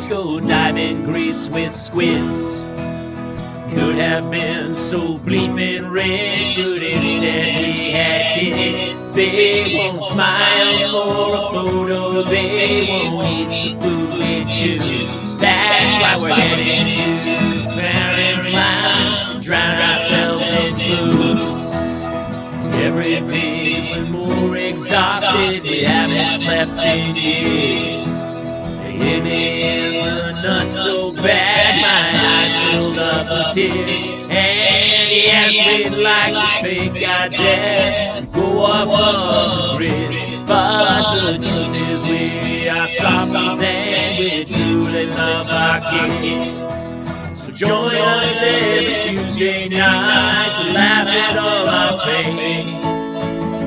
Go diving Greece with squids. Could have been so bleeping rich, but instead he had kids. They won't smile for a photo, they won't eat the food we choose. That's why we're heading to Paris Line, drown ourselves in booze. Everything was more exhausted, we haven't slept in years. Hit me in the nuts so bad, my eyes filled up with tears. And he asked me like a fake goddamn, go up on the bridge. But the truth is we are softies and we truly love our kids. So join us every Tuesday night to laugh at all our pain.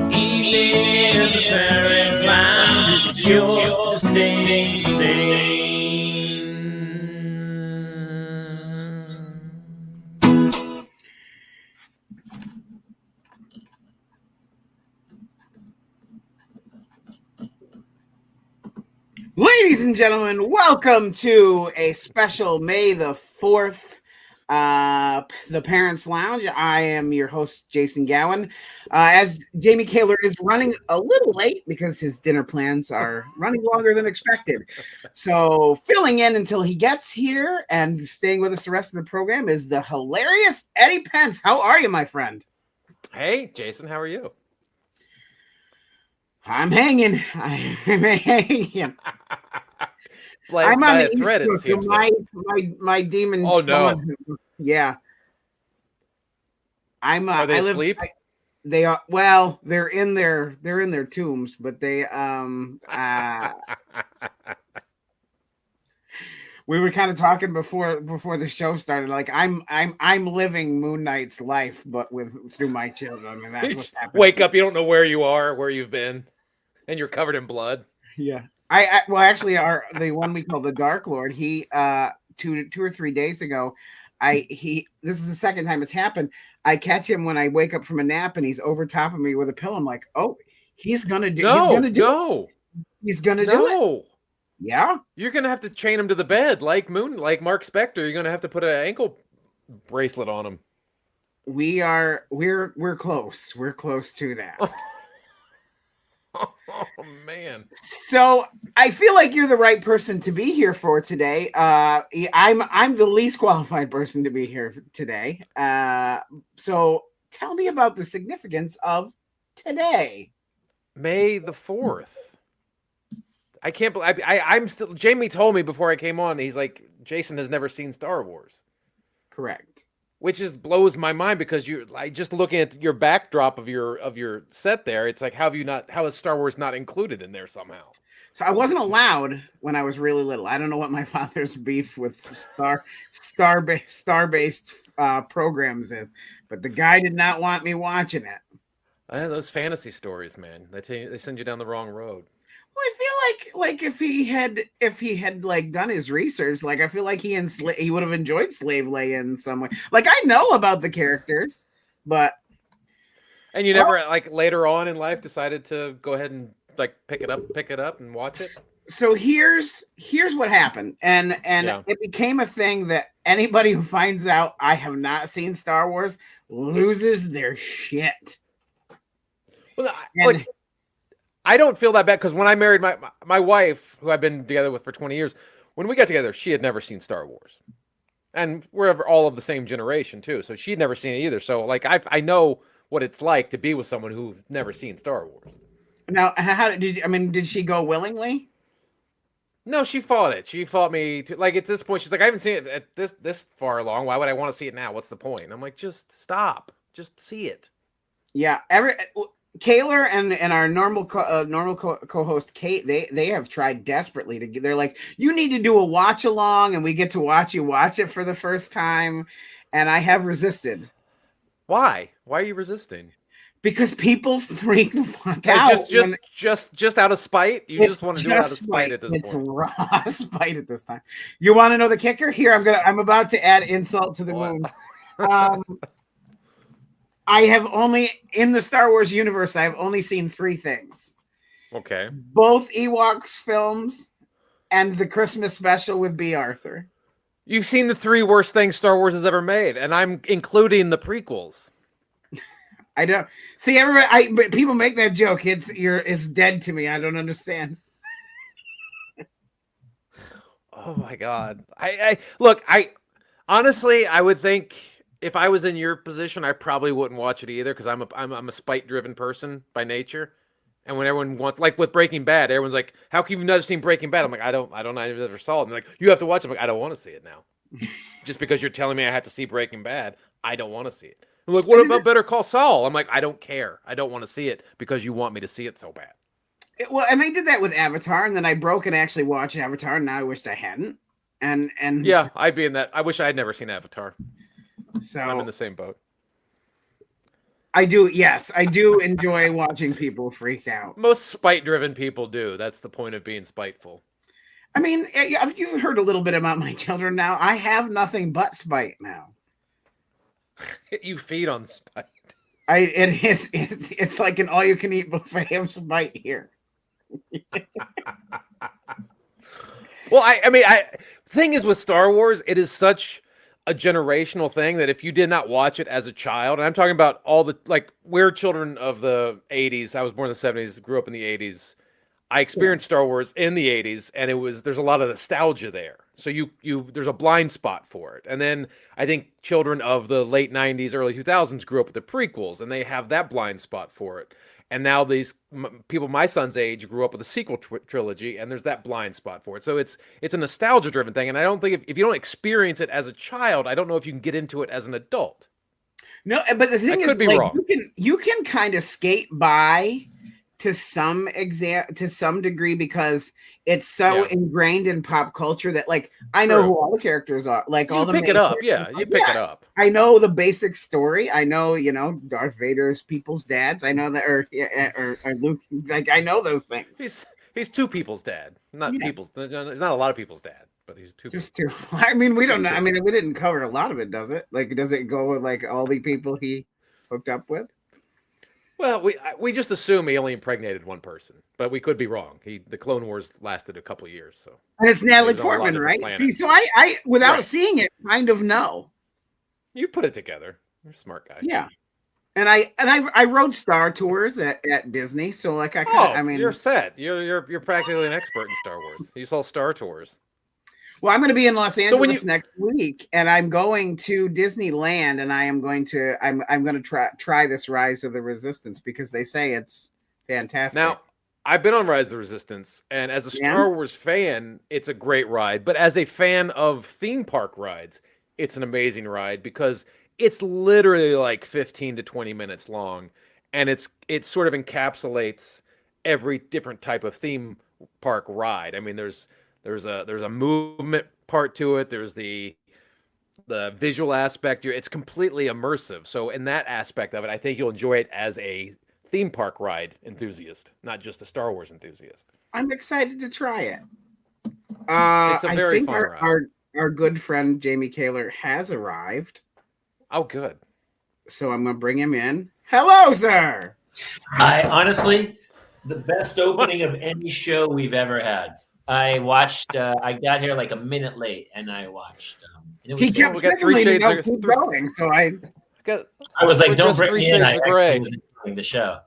Evening in the Paris Lounge is yours to stay sane. Ladies and gentlemen, welcome to a special May the 4th the Parents Lounge. I am your host, Jason Gowan. As Jamie Kaler is running a little late because his dinner plans are running longer than expected. So filling in until he gets here and staying with us the rest of the program is the hilarious Eddie Pence. How are you, my friend? Hey, Jason, how are you? I'm hanging. I'm hanging. I'm on the thread, East Coast, so my demons. Oh no! Yeah, I'm. Are they asleep? They are. Well, they're in their tombs, but they we were kind of talking before the show started. Like I'm living Moon Knight's life, but through my children, and that's what's happening. Wake up! You don't know where you are, where you've been, and you're covered in blood. Yeah. I well, actually, the one we call the Dark Lord. He 2 or 3 days ago, this is the second time it's happened. I catch him when I wake up from a nap, and he's over top of me with a pillow. I'm like, oh, he's gonna do. He's gonna do it. Yeah, you're gonna have to chain him to the bed like Mark Spector. You're gonna have to put an ankle bracelet on him. We're close. We're close to that. Oh man! So I feel like you're the right person to be here for today. I'm the least qualified person to be here today. So tell me about the significance of today, May the 4th. I can't believe I'm still. Jamie told me before I came on. He's like, Jason has never seen Star Wars. Correct. Which blows my mind because just looking at your backdrop of your set there, it's like how is Star Wars not included in there somehow? So I wasn't allowed when I was really little. I don't know what my father's beef with star-based programs is, but the guy did not want me watching it. Those fantasy stories, man, they send you down the wrong road. Well, I feel like if he had like done his research, like I feel like he would have enjoyed Slave Leia in some way. Like I know about the characters, but you never like later on in life decided to go ahead and like pick it up and watch it. So here's what happened, and it became a thing that anybody who finds out I have not seen Star Wars loses their shit. Well, I don't feel that bad because when I married my wife, who I've been together with for 20 years, when we got together, she had never seen Star Wars. And we're all of the same generation, too. So she'd never seen it either. So, like, I know what it's like to be with someone who's never seen Star Wars. Now, did she go willingly? No, she fought it. She fought me. Like, at this point, she's like, I haven't seen it at this far along. Why would I want to see it now? What's the point? And I'm like, just stop. Just see it. Yeah. Kaylor and our normal co-host Kate, they have tried desperately to get. They're like, you need to do a watch along, and we get to watch you watch it for the first time, and I have resisted. Why? Why are you resisting? Because people freak the fuck Hey, out. Just out of spite. You just want to do it out of spite at this point. It's raw spite at this time. You want to know the kicker? Here, I'm about to add insult to the wound. I have only in the Star Wars universe. I have only seen 3 things. Okay. Both Ewoks films and the Christmas special with B. Arthur. You've seen the 3 worst things Star Wars has ever made, and I'm including the prequels. I don't see everybody. But people make that joke. It's dead to me. I don't understand. Oh my god! I look. Honestly, I would think if I was in your position, I probably wouldn't watch it either because I'm a spite-driven person by nature. And when everyone wants, like with Breaking Bad, everyone's like, "How can you never seen Breaking Bad?" I'm like, I never saw it. And they're like, you have to watch it. I'm like, I don't want to see it now. Just because you're telling me I have to see Breaking Bad, I don't want to see it. I'm like, what about Better Call Saul? I'm like, I don't care. I don't want to see it because you want me to see it so bad. Well, and they did that with Avatar, and then I broke and actually watched Avatar, and now I wished I hadn't. And yeah, I'd be in that. I wish I had never seen Avatar. So I'm in the same boat. I do. Yes, I do enjoy watching people freak out. Most spite-driven people do. That's the point of being spiteful. I mean, you've heard a little bit about my children now. I have nothing but spite now. You feed on spite. It's like an all-you-can-eat buffet of spite here. Well, thing is with Star Wars, it is such a generational thing that if you did not watch it as a child, and I'm talking about we're children of the 80s. I was born in the 70s, grew up in the 80s. I experienced Star Wars in the 80s, and there's a lot of nostalgia there. So there's a blind spot for it. And then I think children of the late 90s, early 2000s grew up with the prequels, and they have that blind spot for it. And now these people my son's age grew up with the sequel trilogy, and there's that blind spot for it. So it's a nostalgia-driven thing, and I don't think if you don't experience it as a child, I don't know if you can get into it as an adult. No, but the thing is, could be wrong. You can kind of skate by to some degree because it's so ingrained in pop culture that I know who all the characters are. Like all the pick it up, you pick it up. I know the basic story. I know Darth Vader's people's dads. I know that, or Luke. Like I know those things. He's 2 people's dad, not people's. There's not a lot of people's dad, but he's 2. Just 2. I mean, we don't know. I mean, we didn't cover a lot of it, does it? Like, does it go with all the people he hooked up with? Well, we just assume he only impregnated 1 person, but we could be wrong. The Clone Wars lasted a couple years, so. And it's Natalie Portman, right? See, so I without seeing it, kind of know. You put it together. You're a smart guy. Yeah, and I rode Star Tours at Disney, so you're set. You're practically an expert in Star Wars. You saw Star Tours. Well, I'm going to be in Los Angeles next week, and I'm going to Disneyland, and I'm going to try this Rise of the Resistance because they say it's fantastic. Now, I've been on Rise of the Resistance, and as a Star Wars fan, it's a great ride. But as a fan of theme park rides, it's an amazing ride because it's literally like 15 to 20 minutes long, and it sort of encapsulates every different type of theme park ride. I mean, there's a movement part to it. There's the visual aspect. It's completely immersive. So in that aspect of it, I think you'll enjoy it as a theme park ride enthusiast, not just a Star Wars enthusiast. I'm excited to try it. It's a very fun ride. Our good friend Jamie Kaylor has arrived. Oh, good. So I'm going to bring him in. Hello, sir. I honestly, the best opening of any show we've ever had. I watched. I got here like a minute late, and I watched. And it was he kept saying, keep going. So I was like, "Don't bring me in." I was enjoying the show.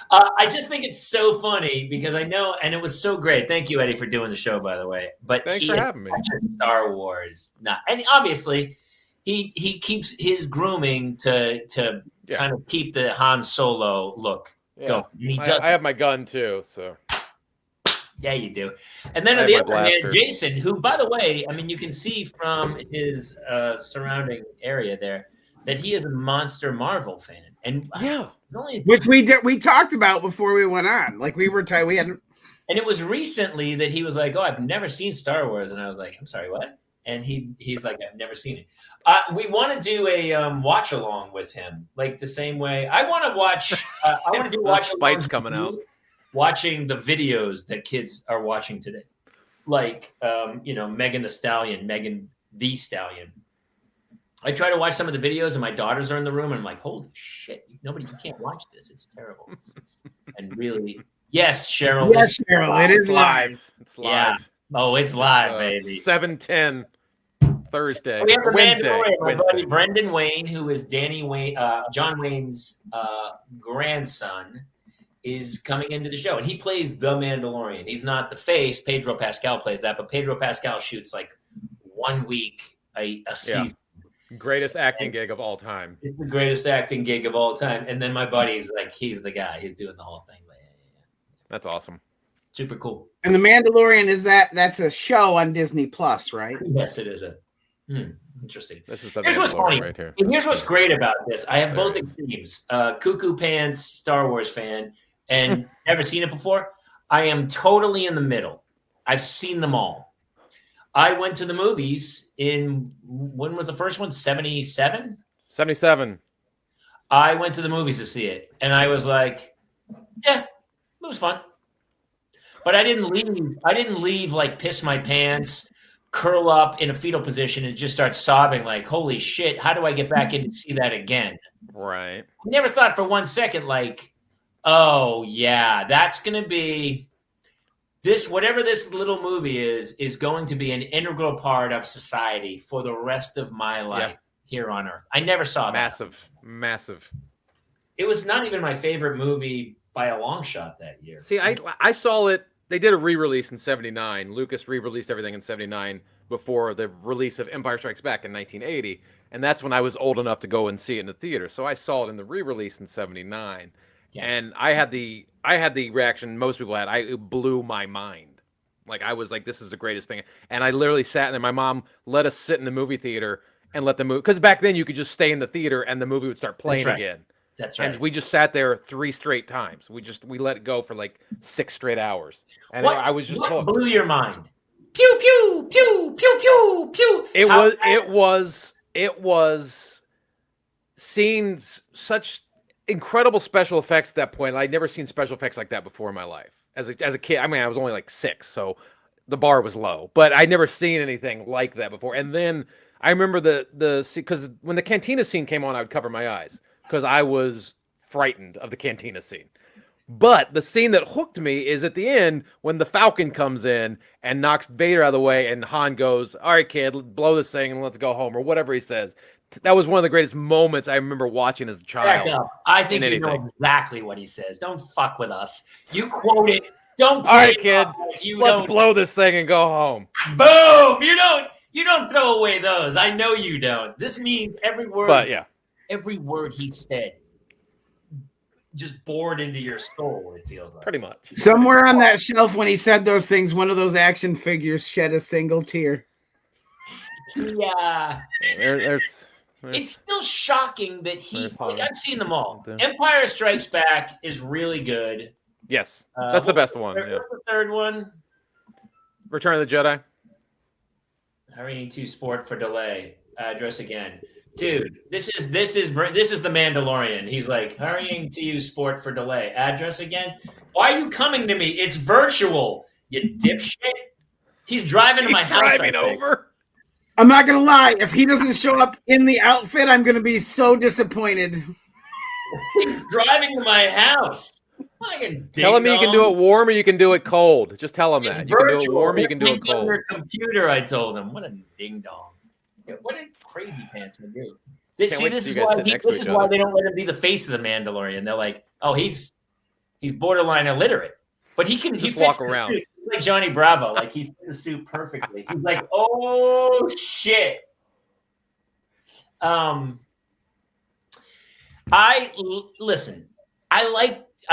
I just think it's so funny because I know, and it was so great. Thank you, Eddie, for doing the show, by the way. But thanks for having me. Star Wars, and obviously, he keeps his grooming to kind of keep the Han Solo look going. I have my gun too, so. Yeah, you do. And then on the other hand, Jason, who, by the way, I mean, you can see from his surrounding area there, that he is a monster Marvel fan, and Yeah, which we talked about before we went on. Like we were we had. And it was recently that he was like, "Oh, I've never seen Star Wars," and I was like, "I'm sorry, what?" And he's like, "I've never seen it." We want to do a watch along with him, like the same way I want to watch. I want to do watch Spite's coming out, watching the videos that kids are watching today, like Megan the Stallion. I try to watch some of the videos, and my daughters are in the room, and I'm like, "Holy shit! You can't watch this. It's terrible." And really. Yes, Cheryl. Yes, Cheryl. It is live. It's live. Yeah. Oh, it's live, baby. 7:10 Thursday. We have Wednesday. My buddy Brendan Wayne, who is John Wayne's grandson, is coming into the show, and he plays the Mandalorian. He's not the face. Pedro Pascal plays that, but Pedro Pascal shoots like 1 week a season. Greatest acting gig of all time. It's the greatest acting gig of all time. And then my buddy's like, he's the guy. He's doing the whole thing. That's awesome. Super cool. And The Mandalorian that's a show on Disney Plus, right? Yes, it is. Interesting. This is the Here's what's funny. right here. And here's what's great about this. I have both extremes. Cuckoo Pants Star Wars fan and never seen it before. I am totally in the middle. I've seen them all. I went to the movies when was the first one? 77? 77. I went to the movies to see it. And I was like, yeah. It was fun, but I didn't leave like piss my pants, curl up in a fetal position, and just start sobbing like, "Holy shit! How do I get back in to see that again?" Right. I never thought for 1 second like, "Oh yeah, that's gonna be this. Whatever this little movie is going to be an integral part of society for the rest of my life here on Earth." I never saw that. Massive. It was not even my favorite movie by a long shot that year. See, I saw it. They did a re-release in 79. Lucas re-released everything in 79 before the release of Empire Strikes Back in 1980. And that's when I was old enough to go and see it in the theater. So I saw it in the re-release in 79. Yeah. And I had the reaction most people had. It blew my mind. Like, I was like, this is the greatest thing. And I literally sat there. My mom let us sit in the movie theater and let the movie, because back then you could just stay in the theater and the movie would start playing again. That's right. And we just sat there 3 straight times. We let it go for like 6 straight hours. And I was just what blew your mind? Pew pew pew pew pew pew. It was seeing such incredible special effects at that point. I'd never seen special effects like that before in my life. As a kid, I mean, I was only like 6, so the bar was low. But I'd never seen anything like that before. And then I remember because when the cantina scene came on, I would cover my eyes, because I was frightened of the cantina scene. But the scene that hooked me is at the end when the Falcon comes in and knocks Vader out of the way, and Han goes, "All right, kid, blow this thing and let's go home," or whatever he says. That was one of the greatest moments I remember watching as a child. I think you know exactly what he says. Don't fuck with us. You quote it. Don't. All right, kid, let's blow this thing and go home. Boom! You don't throw away those. I know you don't. This means every word. But yeah. Every word he said just bored into your soul, it feels like. Pretty much. Somewhere on that shelf when he said those things, one of those action figures shed a single tear. Yeah. It's still shocking that I've seen them all. Empire Strikes Back is really good. Yes. That's the best one. What's the third one? Return of the Jedi. Hurrying to sport for delay. Address again. Dude, this is the Mandalorian. He's like, hurrying to you, sport for delay. Address again? Why are you coming to me? It's virtual, you dipshit. He's driving to my house. He's driving over. I'm not going to lie. If he doesn't show up in the outfit, I'm going to be so disappointed. He's driving to my house. Tell him you can do it warm or you can do it cold. Just tell him that. You can do it warm or you can do it cold. On your computer, I told him. What a ding-dong. What a crazy pants would do. This is why they don't let him be the face of the Mandalorian. They're like, oh, he's borderline illiterate, but he fits walk around. He's like Johnny Bravo. Like, he fits the suit perfectly. He's like, oh shit. Listen. I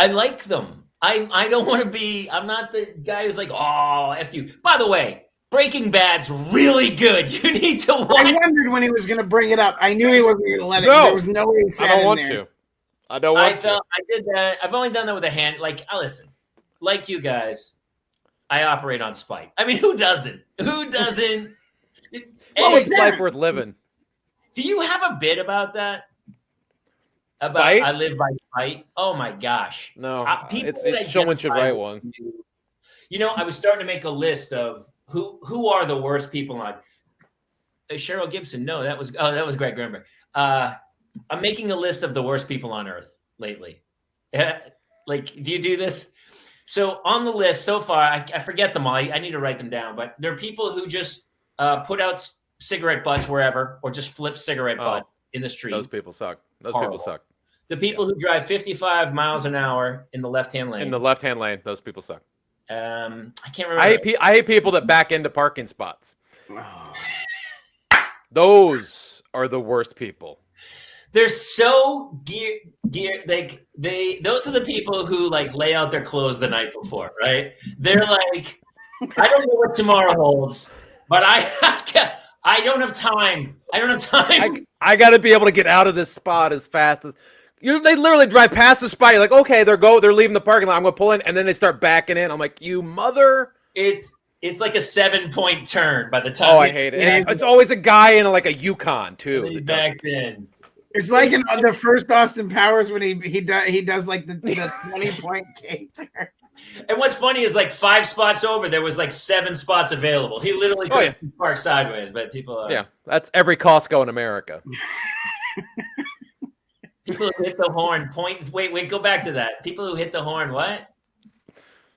like them. I don't want to be. I'm not the guy who's like, oh, F you. By the way, Breaking Bad's really good. You need to watch. I wondered when he was going to bring it up. I knew he wasn't going to let it. No. There was no way he said I don't want there. to. I don't want to. I did that. I've only done that with a hand. Like, listen, like you guys, I operate on spite. I mean, who doesn't? Who doesn't? What makes life worth living? Do you have a bit about that? About Spite? I live by spite. Oh my gosh! No, people it's someone should write one. You know, I was starting to make a list of who are the worst people on. Cheryl Gibson. No, that was Greg Grunberg. I'm making a list of the worst people on earth lately. Like, do you do this? So on the list so far, I forget them all. I need to write them down. But there are people who just put out cigarette butts wherever, or just flip cigarette butt in the street. Those people suck. People suck. The people who drive 55 miles an hour in the left-hand lane. In the left-hand lane, those people suck. I can't remember. I hate people that back into parking spots. Those are the worst people. They're so gear. Like those are the people who like lay out their clothes the night before, right? They're like, I don't know what tomorrow holds, but I don't have time. I don't have time. I got to be able to get out of this spot as fast as they literally drive past the spot. You're like, okay, they're leaving the parking lot. I'm gonna pull in, and then they start backing in. I'm like, you mother. It's like a 7-point turn by the time. Oh, I hate it. It's always a guy in like a Yukon too. He backed in. It's like in the first Austin Powers when he does like the 20-point K turn. And what's funny is like 5 spots over, there was like 7 spots available. He literally could park sideways, but people. Yeah, that's every Costco in America. People who hit the horn points. Wait, go back to that. People who hit the horn, what?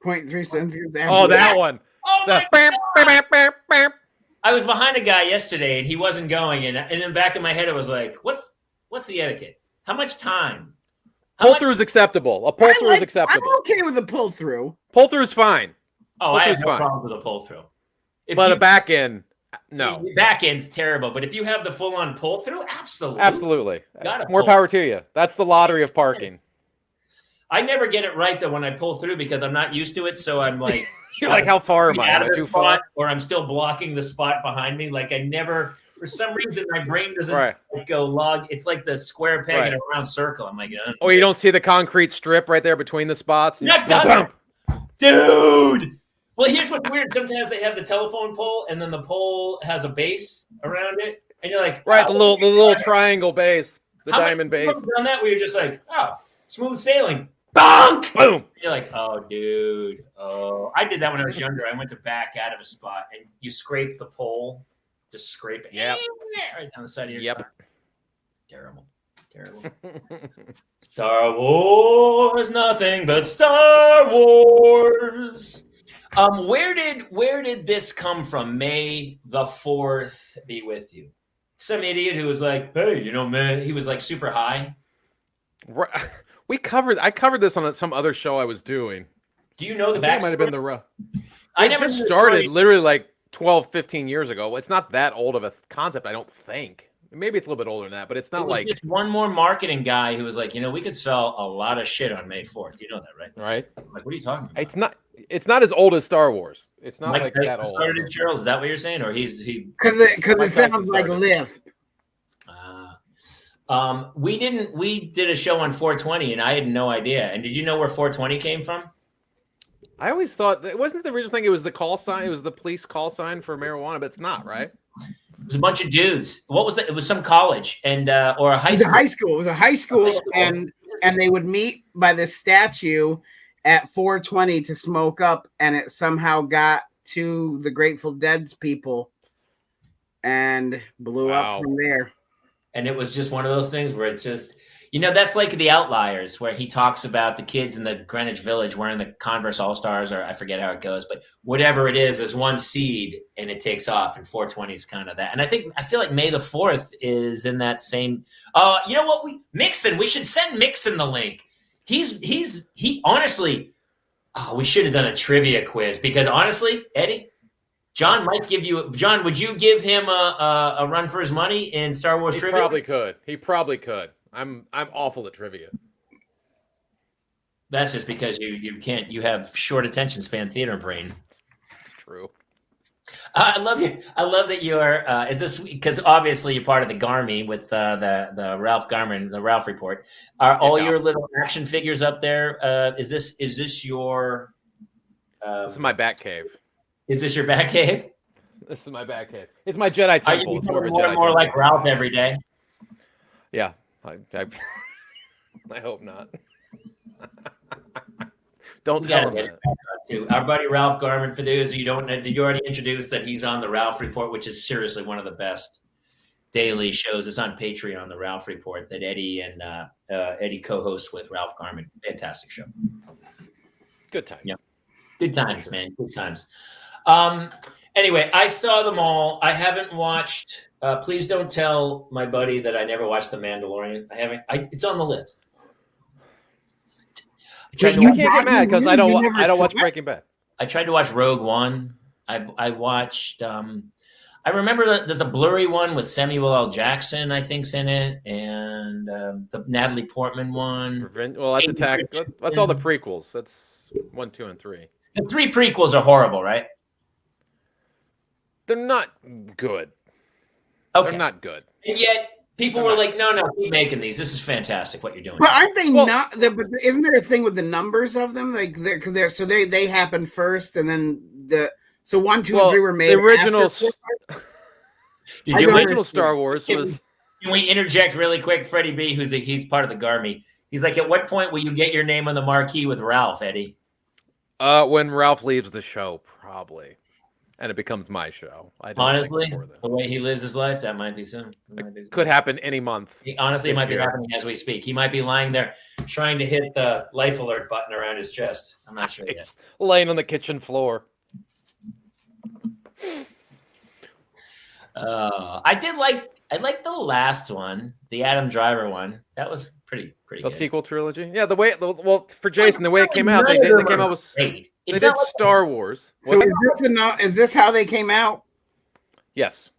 0.3 seconds. Oh, that one. Oh my God. I was behind a guy yesterday and he wasn't going, and in the back of my head it was like, what's the etiquette? How much time? Pull through is acceptable. A pull through is acceptable. I'm okay with a pull through. Pull through is fine. Oh, I have no problem with a pull through. But a back end, no. The back end's terrible. But if you have the full on pull through, absolutely. Absolutely. More power to you. That's the lottery of parking. I never get it right though when I pull through because I'm not used to it. So I'm like, you're like, how far am I? Am I too far? Or I'm still blocking the spot behind me. Like I never. For some reason, my brain doesn't go log. It's like the square peg in a round circle. I'm like, oh, you don't see the concrete strip right there between the spots? Not done, dude. Well, here's what's weird. Sometimes they have the telephone pole, and then the pole has a base around it, and you're like, the little triangle base, the diamond base. Done that where you're just like, oh, smooth sailing. Bonk! Boom! You're like, oh, dude. Oh, I did that when I was younger. I went to back out of a spot, and you scrape the pole. Just scrape it. Yep. Right down the side of your car. Terrible. Star Wars, nothing but Star Wars. Where did this come from? May the 4th be with you. Some idiot who was like, hey, man, he was like super high. I covered this on some other show I was doing. Do you know the backstory? It might have been the I never just started literally like 12, 15 years ago. It's not that old of a concept, I don't think. Maybe it's a little bit older than that, but it's not like just one more marketing guy who was like, we could sell a lot of shit on May 4th. You know that, right? Right. Like, what are you talking about? It's not as old as Star Wars. It's not like that old. Started in Cheryl. Is that what you're saying, or he? Because it sounds like Lift. We did a show on 420, and I had no idea. And did you know where 420 came from? I always thought it wasn't the original thing. It was the call sign. It was the police call sign for marijuana, but it's not, right? It was a bunch of dudes. What was that? It was some college and or a high school. It was a high school, and they would meet by the statue at 420 to smoke up, and it somehow got to the Grateful Dead's people and blew up from there. And it was just one of those things where it just, that's like The Outliers, where he talks about the kids in the Greenwich Village wearing the Converse All-Stars, or I forget how it goes, but whatever it is, there's one seed and it takes off, and 420 is kind of that. And I feel like May the 4th is in that same, you know what, Mixon, we should send Mixon the link. He honestly, we should have done a trivia quiz, because honestly, Eddie, John, would you give him a run for his money in Star Wars trivia? He probably could. I'm awful at trivia. That's just because you have short attention span theater brain. It's true. I love you. I love that you're. Is this because obviously you're part of the Garmy with the Ralph Garman, the Ralph Report. Are all your little action figures up there? Is this your? This is my bat cave. Is this your bat cave? This is my bat cave. It's my Jedi temple. Are you It's becoming more and more like Ralph every day? Yeah, I hope not. Don't tell him that. Too. Our buddy Ralph Garman, for those you don't know, did you already introduce that he's on the Ralph Report, which is seriously one of the best daily shows. It's on Patreon, the Ralph Report, that Eddie and Eddie co-hosts with Ralph Garman. Fantastic show. Good times. Yeah. Good times, man. Good times. Anyway, I saw them all. I haven't watched. Please don't tell my buddy that I never watched The Mandalorian. I haven't. It's on the list. You can't get mad because I don't watch Breaking Bad. I tried to watch Rogue One. I watched. I remember that there's a blurry one with Samuel L. Jackson, I think's in it, and the Natalie Portman one. Well, that's Attack. That's all the prequels. That's 1, 2, and 3. The 3 prequels are horrible, right? They're not good. Okay. They're not good. And yet people were like, no, keep making these. This is fantastic what you're doing. But aren't they not? But isn't there a thing with the numbers of them? Like they happen first, and then so 1, 2, and 3 were made. The original. The original Star Wars was. Can we interject really quick? Freddie B, he's part of the Garmy. He's like, at what point will you get your name on the marquee with Ralph, Eddie? When Ralph leaves the show, probably. And it becomes my show. Honestly, the way he lives his life, that might be soon. It could happen any month. It might be happening as we speak. He might be lying there trying to hit the life alert button around his chest. I'm not sure yet. Laying on the kitchen floor. I like the last one, the Adam Driver one. That was pretty the good. Sequel trilogy. Yeah, for Jason, the way it came out, they came out with. They did Star Wars. So is this how they came out? Yes.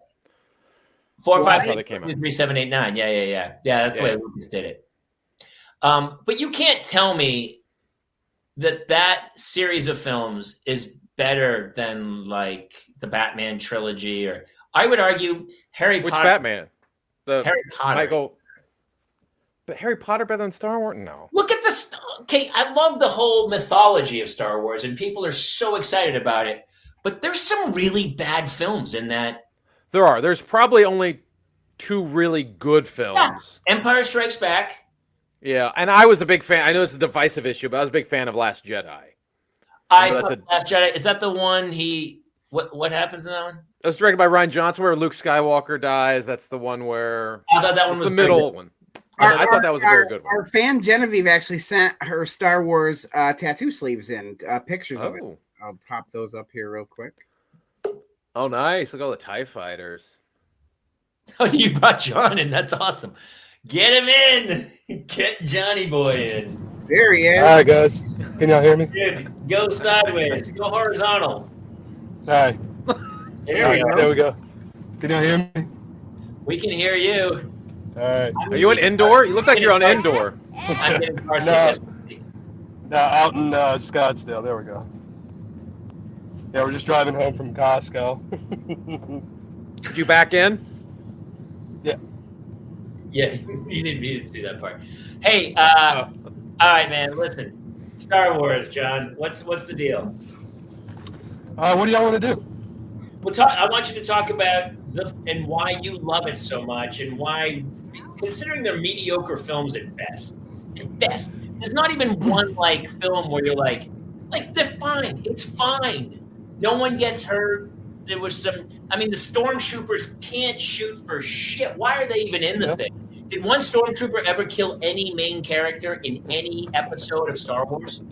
4, 5, how they came out. 3, 7, 8, 9. Yeah. That's the way Lucas did it. But you can't tell me that series of films is better than like the Batman trilogy, or I would argue Harry Potter. Which Batman? Harry Potter. Michael. But Harry Potter better than Star Wars? No. Look at this. Okay, I love the whole mythology of Star Wars, and people are so excited about it. But there's some really bad films in that. There are. There's probably only 2 really good films. Yeah. Empire Strikes Back. Yeah, and I was a big fan. I know it's a divisive issue, but I was a big fan of Last Jedi. Last Jedi. Is that the one What happens in that one? It was directed by Rian Johnson, where Luke Skywalker dies. That's the one where. I thought that one was the middle one. I thought that was a very good one. Our fan Genevieve actually sent her Star Wars tattoo sleeves in pictures of it. I'll pop those up here real quick. Oh, nice. Look at all the TIE fighters. Oh, you brought John in. That's awesome. Get him in. Get Johnny Boy in. There he is. All right, guys. Can y'all hear me? Dude, go sideways. Go horizontal. Sorry. There we go. Can y'all hear me? We can hear you. All right. Are you on indoor? You look like you're on indoor. I'm getting car No, out in Scottsdale. There we go. Yeah, we're just driving home from Costco. Did you back in? Yeah. Yeah, you didn't see that part. Hey, all right, man. Listen, Star Wars, John. What's the deal? What do y'all want to do? I want you to talk about and why you love it so much, and why, considering they're mediocre films at best, there's not even one like film where you're like they're fine. It's fine. No one gets hurt. There was some. I mean, the stormtroopers can't shoot for shit. Why are they even in the thing? Did one stormtrooper ever kill any main character in any episode of Star Wars?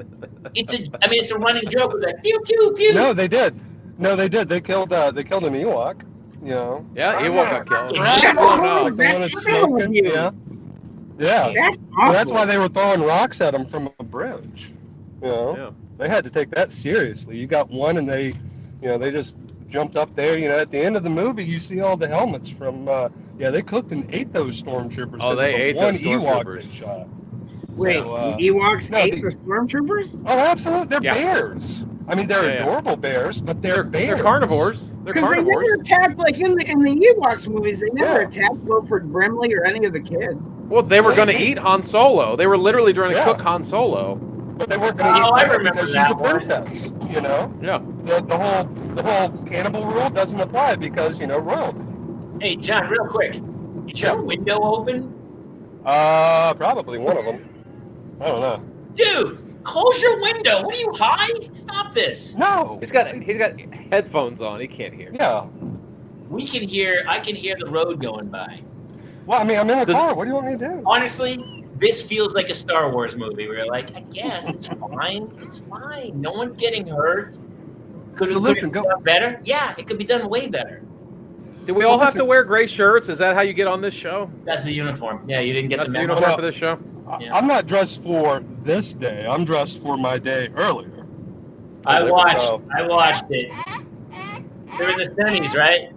It's a running joke with that pew pew pew. No, they did. They killed an Ewok. You know. Yeah, Ewok got killed. Yeah. That's why they were throwing rocks at him from a bridge. You know, they had to take that seriously. You got one, and they just jumped up there. You know, at the end of the movie, you see all the helmets from. They cooked and ate those stormtroopers. Oh, they ate those stormtroopers. Wait, Ewoks ate the stormtroopers? Oh, absolutely. They're bears. I mean, they're adorable bears, but they're bears. They're carnivores. They're Because they carnivores. never attacked, like in the Ewoks movies, they never attacked Wilford Brimley or any of the kids. Well, they were going to eat Han Solo. They were literally trying to cook Han Solo. But they weren't going to eat I her remember because that she's a princess, you know? Yeah. The whole cannibal rule doesn't apply because, you know, royalty. Hey, John, real quick. Is your window open? Probably one of them. I don't know. Dude, close your window. What are you, high? Stop this. No. He's got headphones on. He can't hear. Yeah. I can hear the road going by. Well, I mean, I'm in the car. What do you want me to do? Honestly, this feels like a Star Wars movie where you're like, I guess it's fine. It's fine. No one's getting hurt. Could it be done better? Yeah, it could be done way better. Do we all have to wear gray shirts? Is that how you get on this show? That's the uniform. Yeah, you didn't get That's the the memo. uniform for this show? Yeah. I'm not dressed for this day. I'm dressed for my day earlier. I watched it. They were in the semis, right?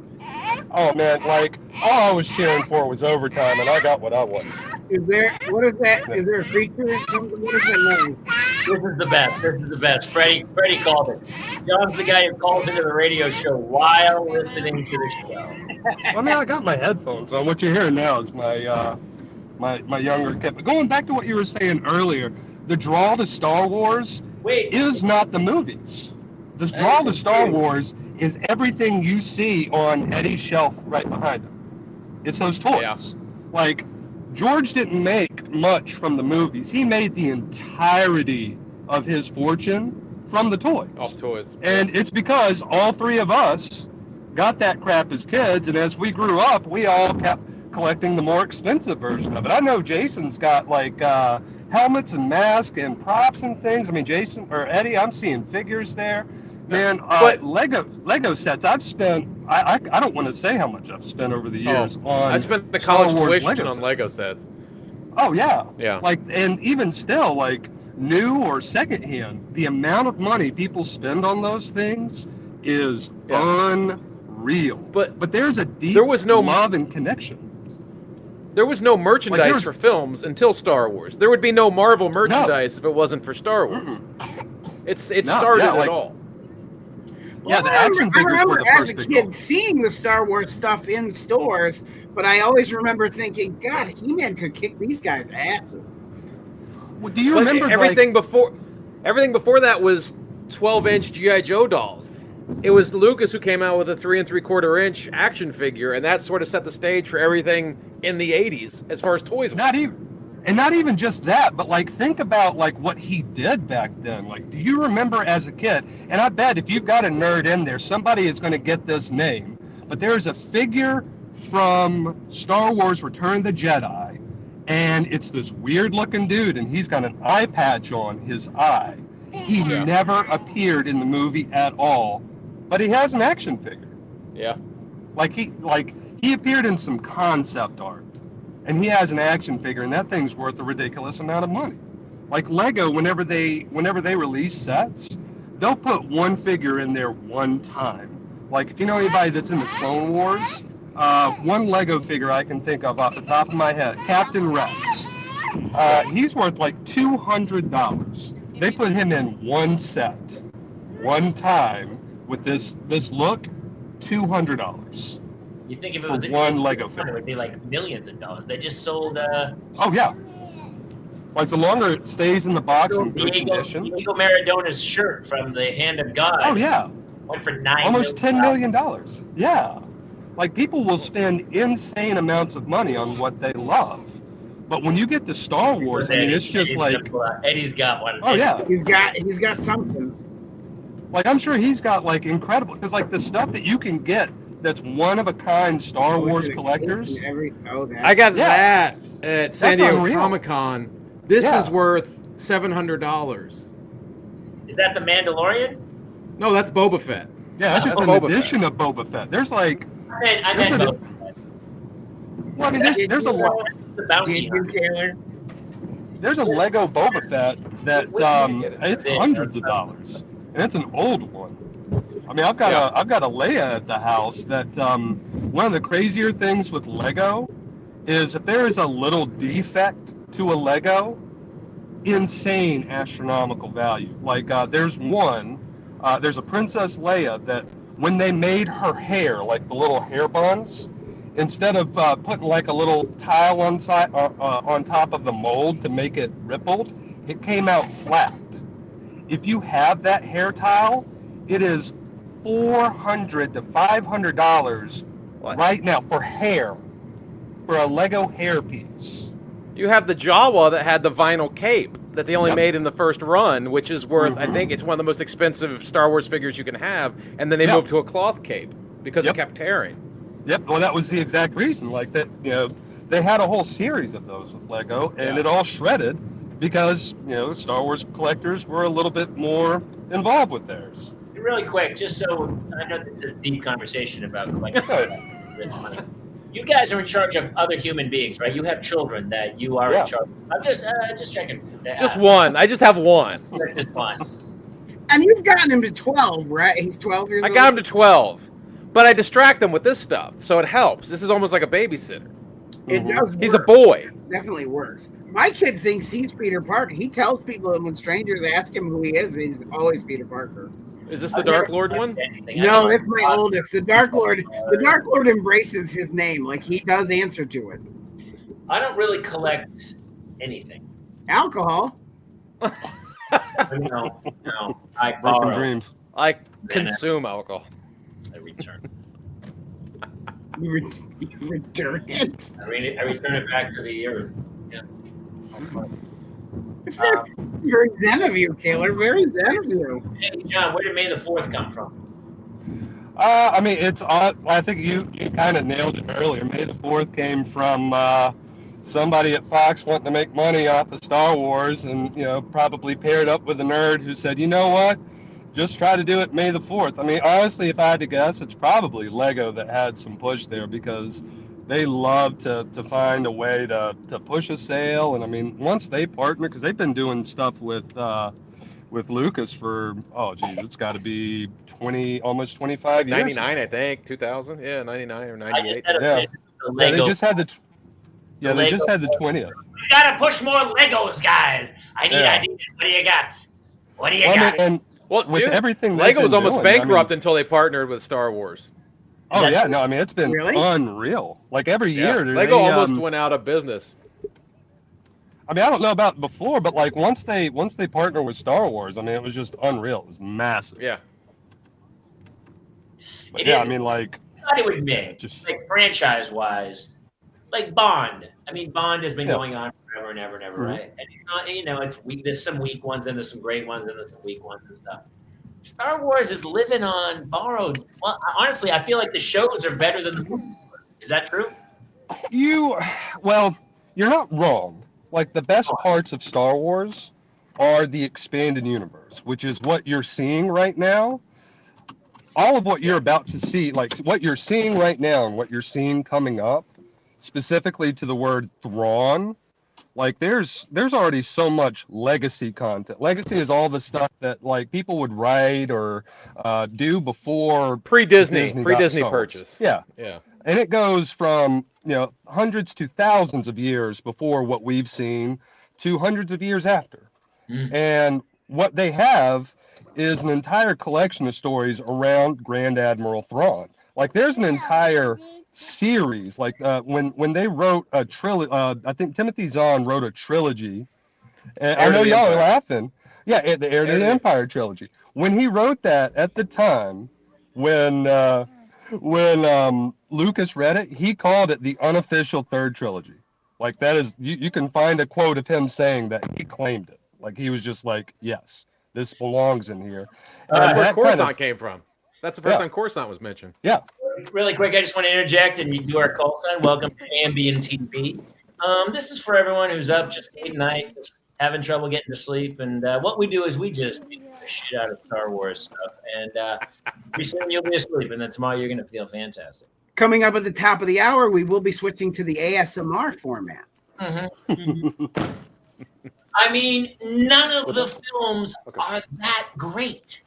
Oh man, like all I was cheering for was overtime, and I got what I wanted. What is that? Is there a creature or something? What is that name? This is the best. This is the best. Freddie called it. John's the guy who calls into the radio show while listening to the show. I mean, I got my headphones on. What you're hearing now is my my younger kid. But going back to what you were saying earlier, the draw to Star Wars is not the movies. The draw to Star Wars is everything you see on Eddie's shelf right behind him. It's those toys. Yeah. Like, George didn't make much from the movies. He made the entirety of his fortune from the toys. Off toys. And it's because all three of us got that crap as kids, and as we grew up, we all kept collecting the more expensive version of it. I know Jason's got like helmets and masks and props and things. I mean, Jason or Eddie, I'm seeing figures there. Man, Lego sets. I've spent. I don't want to say how much I've spent over the years on. I spent the college tuition Lego on Lego sets. Oh yeah. Yeah. Like, and even still, like new or secondhand, the amount of money people spend on those things is unreal. But there's a deep love and connection. There was no merchandise for films until Star Wars. There would be no Marvel merchandise if it wasn't for Star Wars. It started it all. Well, I remember as a kid seeing the Star Wars stuff in stores, but I always remember thinking, God, He-Man could kick these guys' asses. Well, do you remember everything before that was 12-inch G.I. Joe dolls? It was Lucas who came out with a 3 3/4-inch action figure, and that sort of set the stage for everything in the 80s as far as toys went. Not even just that, but like think about like what he did back then. Like, do you remember as a kid? And I bet if you've got a nerd in there, somebody is going to get this name. But there's a figure from Star Wars Return of the Jedi, and it's this weird-looking dude, and he's got an eye patch on his eye. He never appeared in the movie at all, but he has an action figure. Yeah. Like he appeared in some concept art. And he has an action figure, and that thing's worth a ridiculous amount of money. Like Lego, whenever they release sets, they'll put one figure in there one time. Like if you know anybody that's in the Clone Wars, one Lego figure I can think of off the top of my head, Captain Rex. He's worth like $200. They put him in one set, one time with this look, $200. You think if it was one Lego figure, it would be like millions of dollars. They just sold. Oh yeah. Like the longer it stays in the box in good condition. Diego Maradona's shirt from the Hand of God. Oh yeah. Went for almost $10 million. Yeah. Like people will spend insane amounts of money on what they love. But when you get to Star Wars, I mean, it's just Eddie's got one. Oh yeah. He's got something. Like I'm sure he's got like incredible, because like the stuff that you can get that's one of a kind Star Wars collectors. I got that at San Diego Comic-Con. This is worth $700. Is that the Mandalorian? No, that's Boba Fett. Yeah, that's just an edition of Boba Fett. There's like I meant Boba Fett. Well, I mean there's a lot. There's a Lego Boba Fett that it's hundreds of dollars. And it's an old one. I mean, I've got a Leia at the house that one of the crazier things with Lego is if there is a little defect to a Lego, insane astronomical value. Like there's one There's a Princess Leia that when they made her hair, like the little hair buns, instead of putting like a little tile on top of the mold to make it rippled, it came out flat. If you have that hair tile, it is $400 to $500 right now for hair, for a Lego hair piece. You have the Jawa that had the vinyl cape that they only made in the first run, which is worth, I think it's one of the most expensive Star Wars figures you can have, and then they moved to a cloth cape because it kept tearing. Yep, well, that was the exact reason. Like that, they had a whole series of those with Lego, and it all shredded because, Star Wars collectors were a little bit more involved with theirs. Really quick, just so I know this is a deep conversation about collecting money. You guys are in charge of other human beings, right? You have children that you are in charge of. I'm just checking. Just one. I just have one. Just one. And you've gotten him to 12, right? He's 12 years old. I got him to 12. But I distract him with this stuff, so it helps. This is almost like a babysitter. It does He's a boy. It definitely works. My kid thinks he's Peter Parker. He tells people when strangers ask him who he is, he's always Peter Parker. Is this the Dark Lord one? No, that's my oldest. The Dark Lord embraces his name. Like, he does answer to it. I don't really collect anything. Alcohol. No. I borrow. Dreams. I consume alcohol. I return. You return it? I return it back to the earth. Yeah. It's very zen of you, Kaler. Very zen of you. Hey, John, where did May the 4th come from? It's odd. I think you kind of nailed it earlier. May the 4th came from somebody at Fox wanting to make money off of Star Wars, and probably paired up with a nerd who said, you know what, just try to do it May the 4th. Honestly, if I had to guess, it's probably Lego that had some push there, because they love to find a way to push a sale. And once they partner, because they've been doing stuff with Lucas for it's got to be almost 25 years. 99, I think, 2000, 99 or 98. They just had the 20th. You gotta push more Legos, guys. I need ideas. What do you got? What do you got? And with everything, Lego was almost bankrupt until they partnered with Star Wars. It's been unreal. Like every year, Lego almost went out of business. I don't know about before, but like once they partnered with Star Wars, it was just unreal. It was massive. Yeah. But I got to admit, like franchise-wise, like Bond. Bond has been going on forever and ever and ever, right? And it's weak. There's some weak ones, and there's some great ones, and there's some weak ones and stuff. Star Wars is living on borrowed. Well, honestly, I feel like the shows are better than the movies. Is that true? You're not wrong. Like, the best parts of Star Wars are the expanded universe, which is what you're seeing right now. All of what you're about to see, like what you're seeing right now and what you're seeing coming up, specifically to the word Thrawn, like there's already so much legacy content. Legacy is all the stuff that like people would write or do before pre-Disney purchase. Yeah. And it goes from hundreds to thousands of years before what we've seen to hundreds of years after. And what they have is an entire collection of stories around Grand Admiral Thrawn. Like there's an entire series, like when they wrote a trilogy, I think Timothy Zahn wrote a trilogy. And I know y'all are laughing. Yeah, the Heir to the Empire trilogy. When he wrote that at the time, when Lucas read it, he called it the unofficial third trilogy. Like that is, you can find a quote of him saying that he claimed it. Like he was just like, yes, this belongs in here. That's where Coruscant came from. That's the first time Coruscant was mentioned. Yeah. Really quick, I just want to interject and do our call sign. Welcome to Ambient TV. This is for everyone who's up just late night, just having trouble getting to sleep. And what we do is we just beat the shit out of Star Wars stuff. And pretty soon you'll be asleep, and then tomorrow you're going to feel fantastic. Coming up at the top of the hour, we will be switching to the ASMR format. None of the films are that great.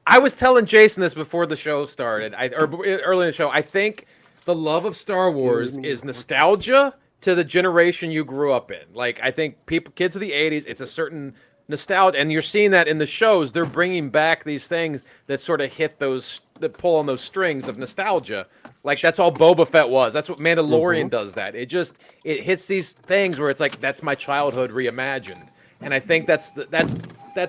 I was telling Jason this before the show started, or early in the show. I think the love of Star Wars is nostalgia to the generation you grew up in. Like, I think kids of the 80s, it's a certain nostalgia, and you're seeing that in the shows. They're bringing back these things that sort of hit those, that pull on those strings of nostalgia. Like that's all Boba Fett was. That's what Mandalorian does. That it hits these things where it's like that's my childhood reimagined. And I think that's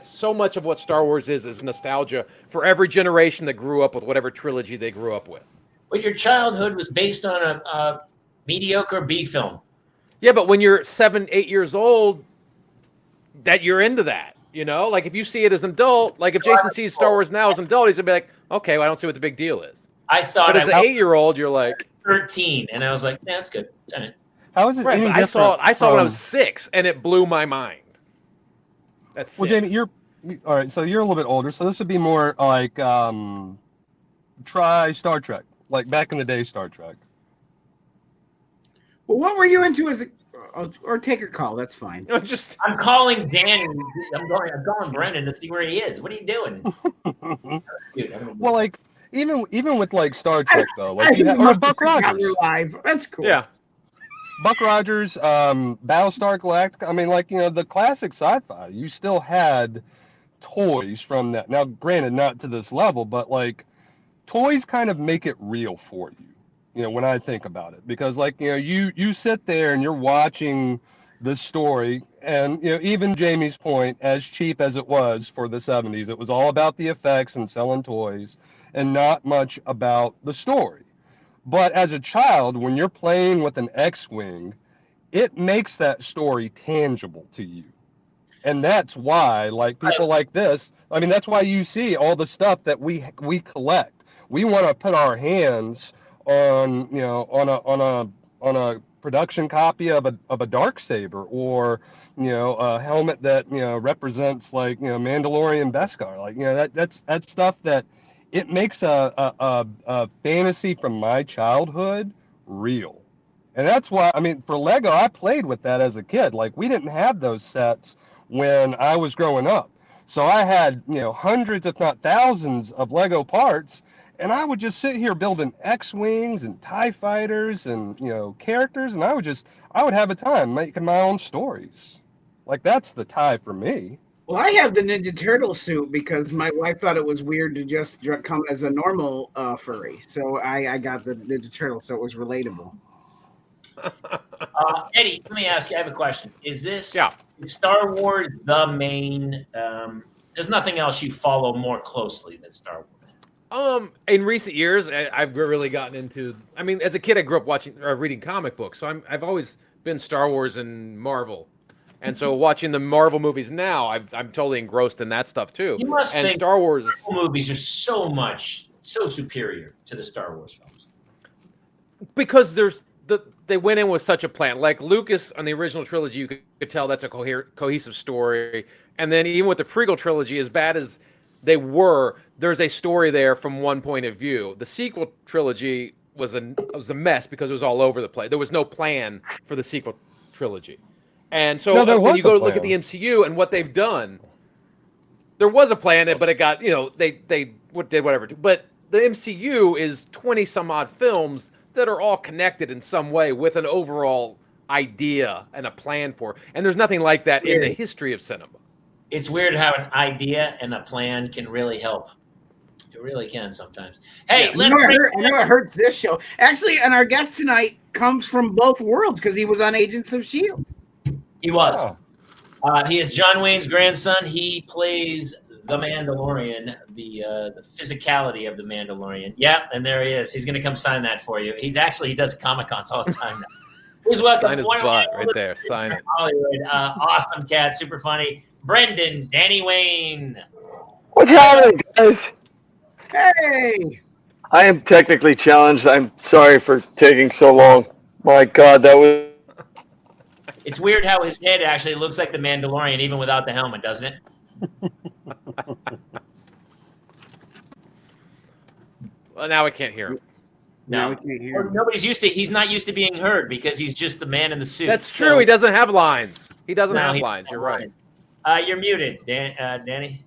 so much of what Star Wars is nostalgia for every generation that grew up with whatever trilogy they grew up with. But your childhood was based on a mediocre B film. Yeah, but when you're 7, 8 years old, that you're into that, you know? Like if you see it as an adult, like if Jason sees Star Wars now as an adult, he's gonna be like, okay, well, I don't see what the big deal is. I saw but it as an 8-year-old, you're like 13, and I was like, yeah, that's good. How is it? Right, I saw it when I was 6, and it blew my mind. That's well, Jamie, you're all right. So you're a little bit older. So this would be more like try Star Trek, like back in the day, Star Trek. Well, what were you into as a, or take a call? That's fine. I'm calling Dan. I'm calling Brendan to see where he is. What are you doing? Dude, well, like even with like Star Trek though, like you have Buck Rogers. Live. That's cool. Yeah. Buck Rogers, Battlestar Galactica. I mean, like, you know, the classic sci-fi. You still had toys from that. Now, granted, not to this level, but like toys kind of make it real for you. You know, when I think about it, because like, you know, you sit there and you're watching this story, and you know, even Jamie's point, as cheap as it was for the 70s, it was all about the effects and selling toys, and not much about the story. But as a child, when you're playing with an X-Wing, it makes that story tangible to you. And that's why, like people like this, I mean, that's why you see all the stuff that we collect. We want to put our hands on, you know, on a production copy of a Darksaber, or, you know, a helmet that, you know, represents like, you know, Mandalorian Beskar. Like, you know, that's stuff that it makes a fantasy from my childhood real. And that's why, I mean, for Lego, I played with that as a kid. Like, we didn't have those sets when I was growing up. So I had, you know, hundreds, if not thousands of Lego parts, and I would just sit here building X-Wings and TIE fighters and, you know, characters, and I would have a time making my own stories. Like, that's the tie for me. Well, I have the Ninja Turtle suit because my wife thought it was weird to just come as a normal furry. So I got the Ninja Turtle, so it was relatable. Eddie, let me ask you, I have a question. Is Star Wars the main, there's nothing else you follow more closely than Star Wars? In recent years, I've really gotten into, I mean, as a kid, I grew up reading comic books. So I've always been Star Wars and Marvel. And so watching the Marvel movies now, I'm totally engrossed in that stuff too. You must think Star Wars Marvel movies are so superior to the Star Wars films. Because they went in with such a plan. Like Lucas on the original trilogy, you could tell that's a cohesive story. And then even with the prequel trilogy, as bad as they were, there's a story there from one point of view. The sequel trilogy was a mess because it was all over the place. There was no plan for the sequel trilogy. And so when you go look at the MCU and what they've done, there was a plan, but it got, you know, they did whatever. But the MCU is 20 some odd films that are all connected in some way with an overall idea and a plan for. And there's nothing like that in the history of cinema. It's weird how an idea and a plan can really help. It really can sometimes. Hey, I know it hurts this show. Actually, and our guest tonight comes from both worlds because he was on Agents of S.H.I.E.L.D. He was. Oh. He is John Wayne's grandson. He plays the Mandalorian, the physicality of the Mandalorian. Yeah, and there he is. He's going to come sign that for you. He does Comic-Cons all the time now. Please welcome. Sign his butt right there. Sign it. Hollywood. Awesome cat. Super funny. Brendan, Danny Wayne. What's happening, guys? Hey. I am technically challenged. I'm sorry for taking so long. My God, that was... It's weird how his head actually looks like the Mandalorian even without the helmet, doesn't it? Well, now I can't hear him. No, we can't hear him. He's not used to being heard because he's just the man in the suit. That's true. He doesn't have lines. He doesn't have lines. You're right. You're muted, Danny.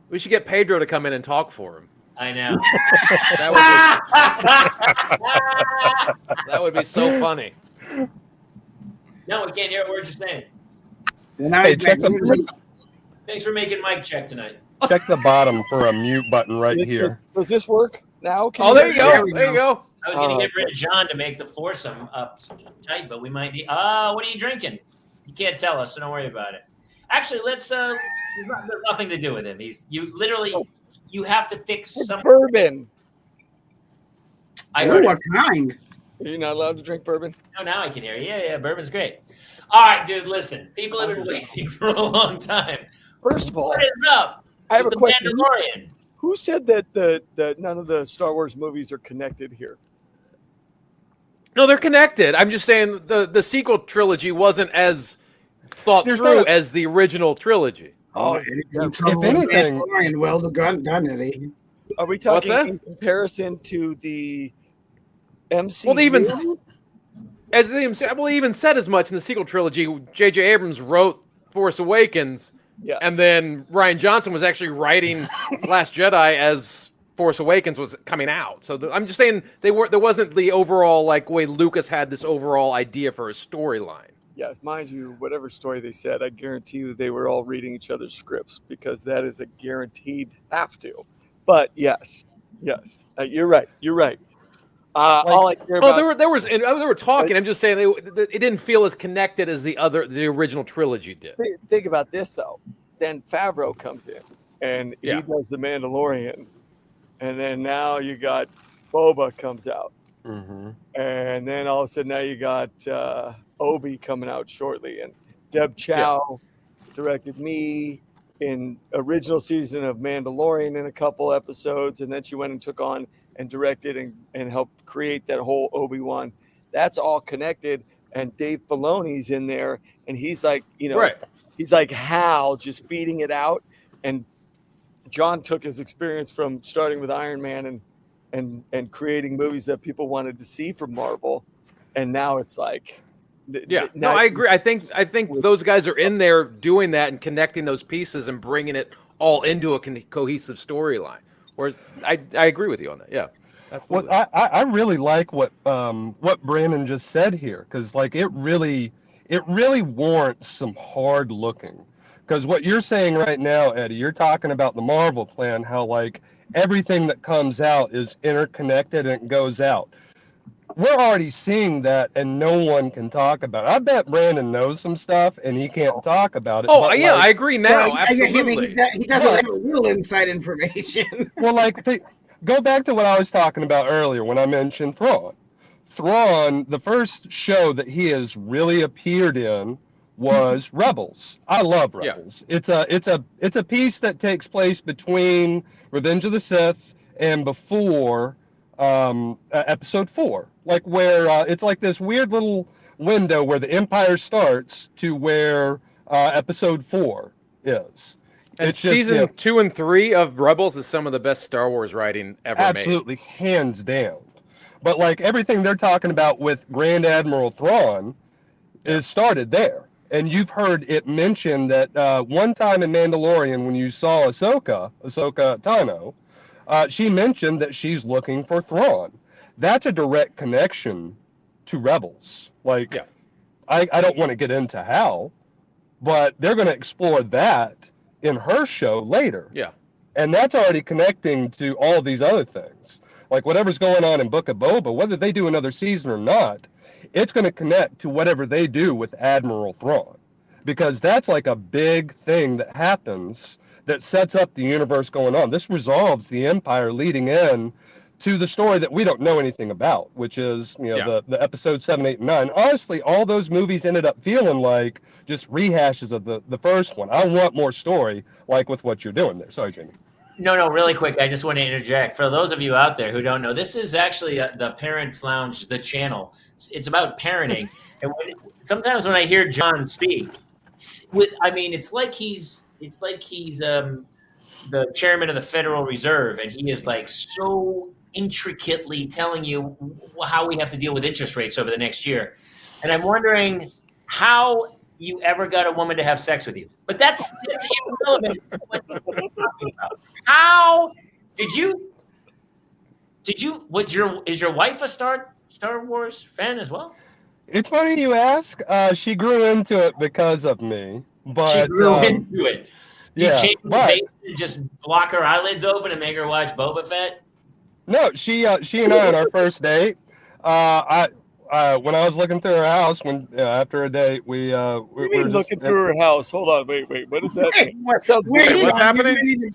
We should get Pedro to come in and talk for him. I know. That would be so funny. No, we can't hear a word you're saying. Hey, Thanks for making Mike check tonight. Check the bottom for a mute button right here. Does this work now? There you go. There you go. I was going to get rid of John to make the foursome up tight, but we might need. What are you drinking? You can't tell us, so don't worry about it. Actually, let's. There's nothing to do with him. You have to fix some bourbon. What kind? Are you not allowed to drink bourbon? No, now I can hear you. Yeah, bourbon's great. All right, dude, listen. People have been waiting for a long time. First of all, what is up? I have a question. Mandalorian. Who said that none of the Star Wars movies are connected here? No, they're connected. I'm just saying the sequel trilogy wasn't as thought through as the original trilogy. If anything, well done, Eddie. Are we talking in comparison to the MCU? Well, they even said as much in the sequel trilogy. J.J. Abrams wrote Force Awakens, and then Rian Johnson was actually writing Last Jedi as Force Awakens was coming out. So I'm just saying there wasn't the overall way Lucas had this overall idea for a storyline. Yes, mind you, whatever story they said, I guarantee you they were all reading each other's scripts because that is a guaranteed have to. But yes, you're right. All I care about. They were talking. I'm just saying it didn't feel as connected as the original trilogy did. Think about this though. Then Favreau comes in and he does the Mandalorian, and then now you got Boba comes out, and then all of a sudden now you got Obi coming out shortly, and Deb Chow directed me in original season of Mandalorian in a couple episodes, and then she went and took on and directed and helped create that whole Obi-Wan. That's all connected, and Dave Filoni's in there, and he's like, he's like Hal, just feeding it out. And John took his experience from starting with Iron Man and creating movies that people wanted to see from Marvel, and now it's like. No, I agree. I think those guys are in there doing that and connecting those pieces and bringing it all into a cohesive storyline. Whereas I agree with you on that. Yeah, absolutely. Well, I really like what Brandon just said here, because it really warrants some hard looking. Because what you're saying right now, Eddie, you're talking about the Marvel plan, how everything that comes out is interconnected and it goes out. We're already seeing that, and no one can talk about it. I bet Brandon knows some stuff, and he can't talk about it. Oh, yeah, I agree now. Absolutely. He doesn't have real inside information. Well, go back to what I was talking about earlier when I mentioned Thrawn. Thrawn, the first show that he has really appeared in was Rebels. I love Rebels. Yeah. It's a piece that takes place between Revenge of the Sith and before episode 4, where it's this weird little window where the Empire starts to where episode 4 is. And it's season 2 and 3 of Rebels is some of the best Star Wars writing ever made. Absolutely, hands down. But everything they're talking about with Grand Admiral Thrawn is started there. And you've heard it mentioned that one time in Mandalorian when you saw Ahsoka Tano, she mentioned that she's looking for Thrawn. That's a direct connection to Rebels. I don't want to get into how, but they're going to explore that in her show later. Yeah. And that's already connecting to all these other things. Whatever's going on in Book of Boba, whether they do another season or not, it's going to connect to whatever they do with Admiral Thrawn. Because that's a big thing that happens that sets up the universe going on. This resolves the Empire leading in to the story that we don't know anything about, which is, the episode 7, 8, and 9. Honestly, all those movies ended up feeling like just rehashes of the first one. I want more story, with what you're doing there. Sorry, Jamie. No, really quick. I just want to interject. For those of you out there who don't know, this is actually the Parents Lounge, the channel. It's about parenting. And sometimes when I hear John speak, it's like he's the chairman of the Federal Reserve, and he is so intricately telling you how we have to deal with interest rates over the next year. And I'm wondering how you ever got a woman to have sex with you. But that's irrelevant to what we're talking about. How did you is your wife a Star Wars fan as well? It's funny you ask. She grew into it because of me, but she grew into it. Do you change the base and just block her eyelids open and make her watch Boba Fett? No, she and I on our first date. When I was looking through her house after a date, we were looking through her house. Hold on, wait. What is that? What's happening?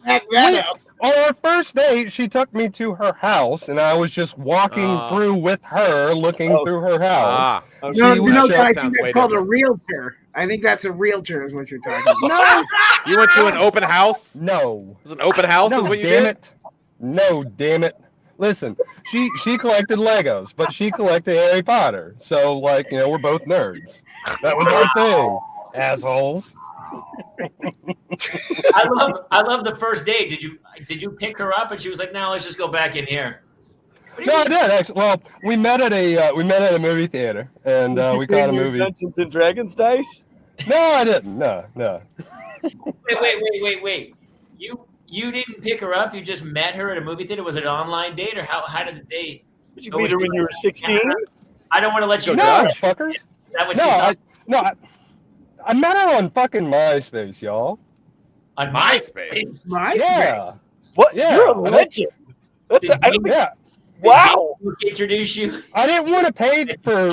On our first date, she took me to her house, and I was just walking through with her, looking through her house. I think that's called a realtor. I think that's a realtor, is what you're talking about. No, you went to an open house. No, it was an open house. Is what you damn did? It. No, damn it. Listen, she collected Legos, but she collected Harry Potter. So, we're both nerds. That was our thing, assholes. I love the first date. Did you pick her up and she was like, "No, let's just go back in here"? No, I did actually. Well, we met at a movie theater, and we caught a movie. Dungeons and Dragons dice? No, I didn't. No. Wait. You didn't pick her up. You just met her at a movie theater. Was it an online date, or how did the date? Did you meet her when you were 16? I don't want to let you judge, fuckers. Is that what I met her on fucking MySpace, y'all. On MySpace? Yeah. What? Yeah. You're a legend. Wow. Introduce you. I didn't want to pay for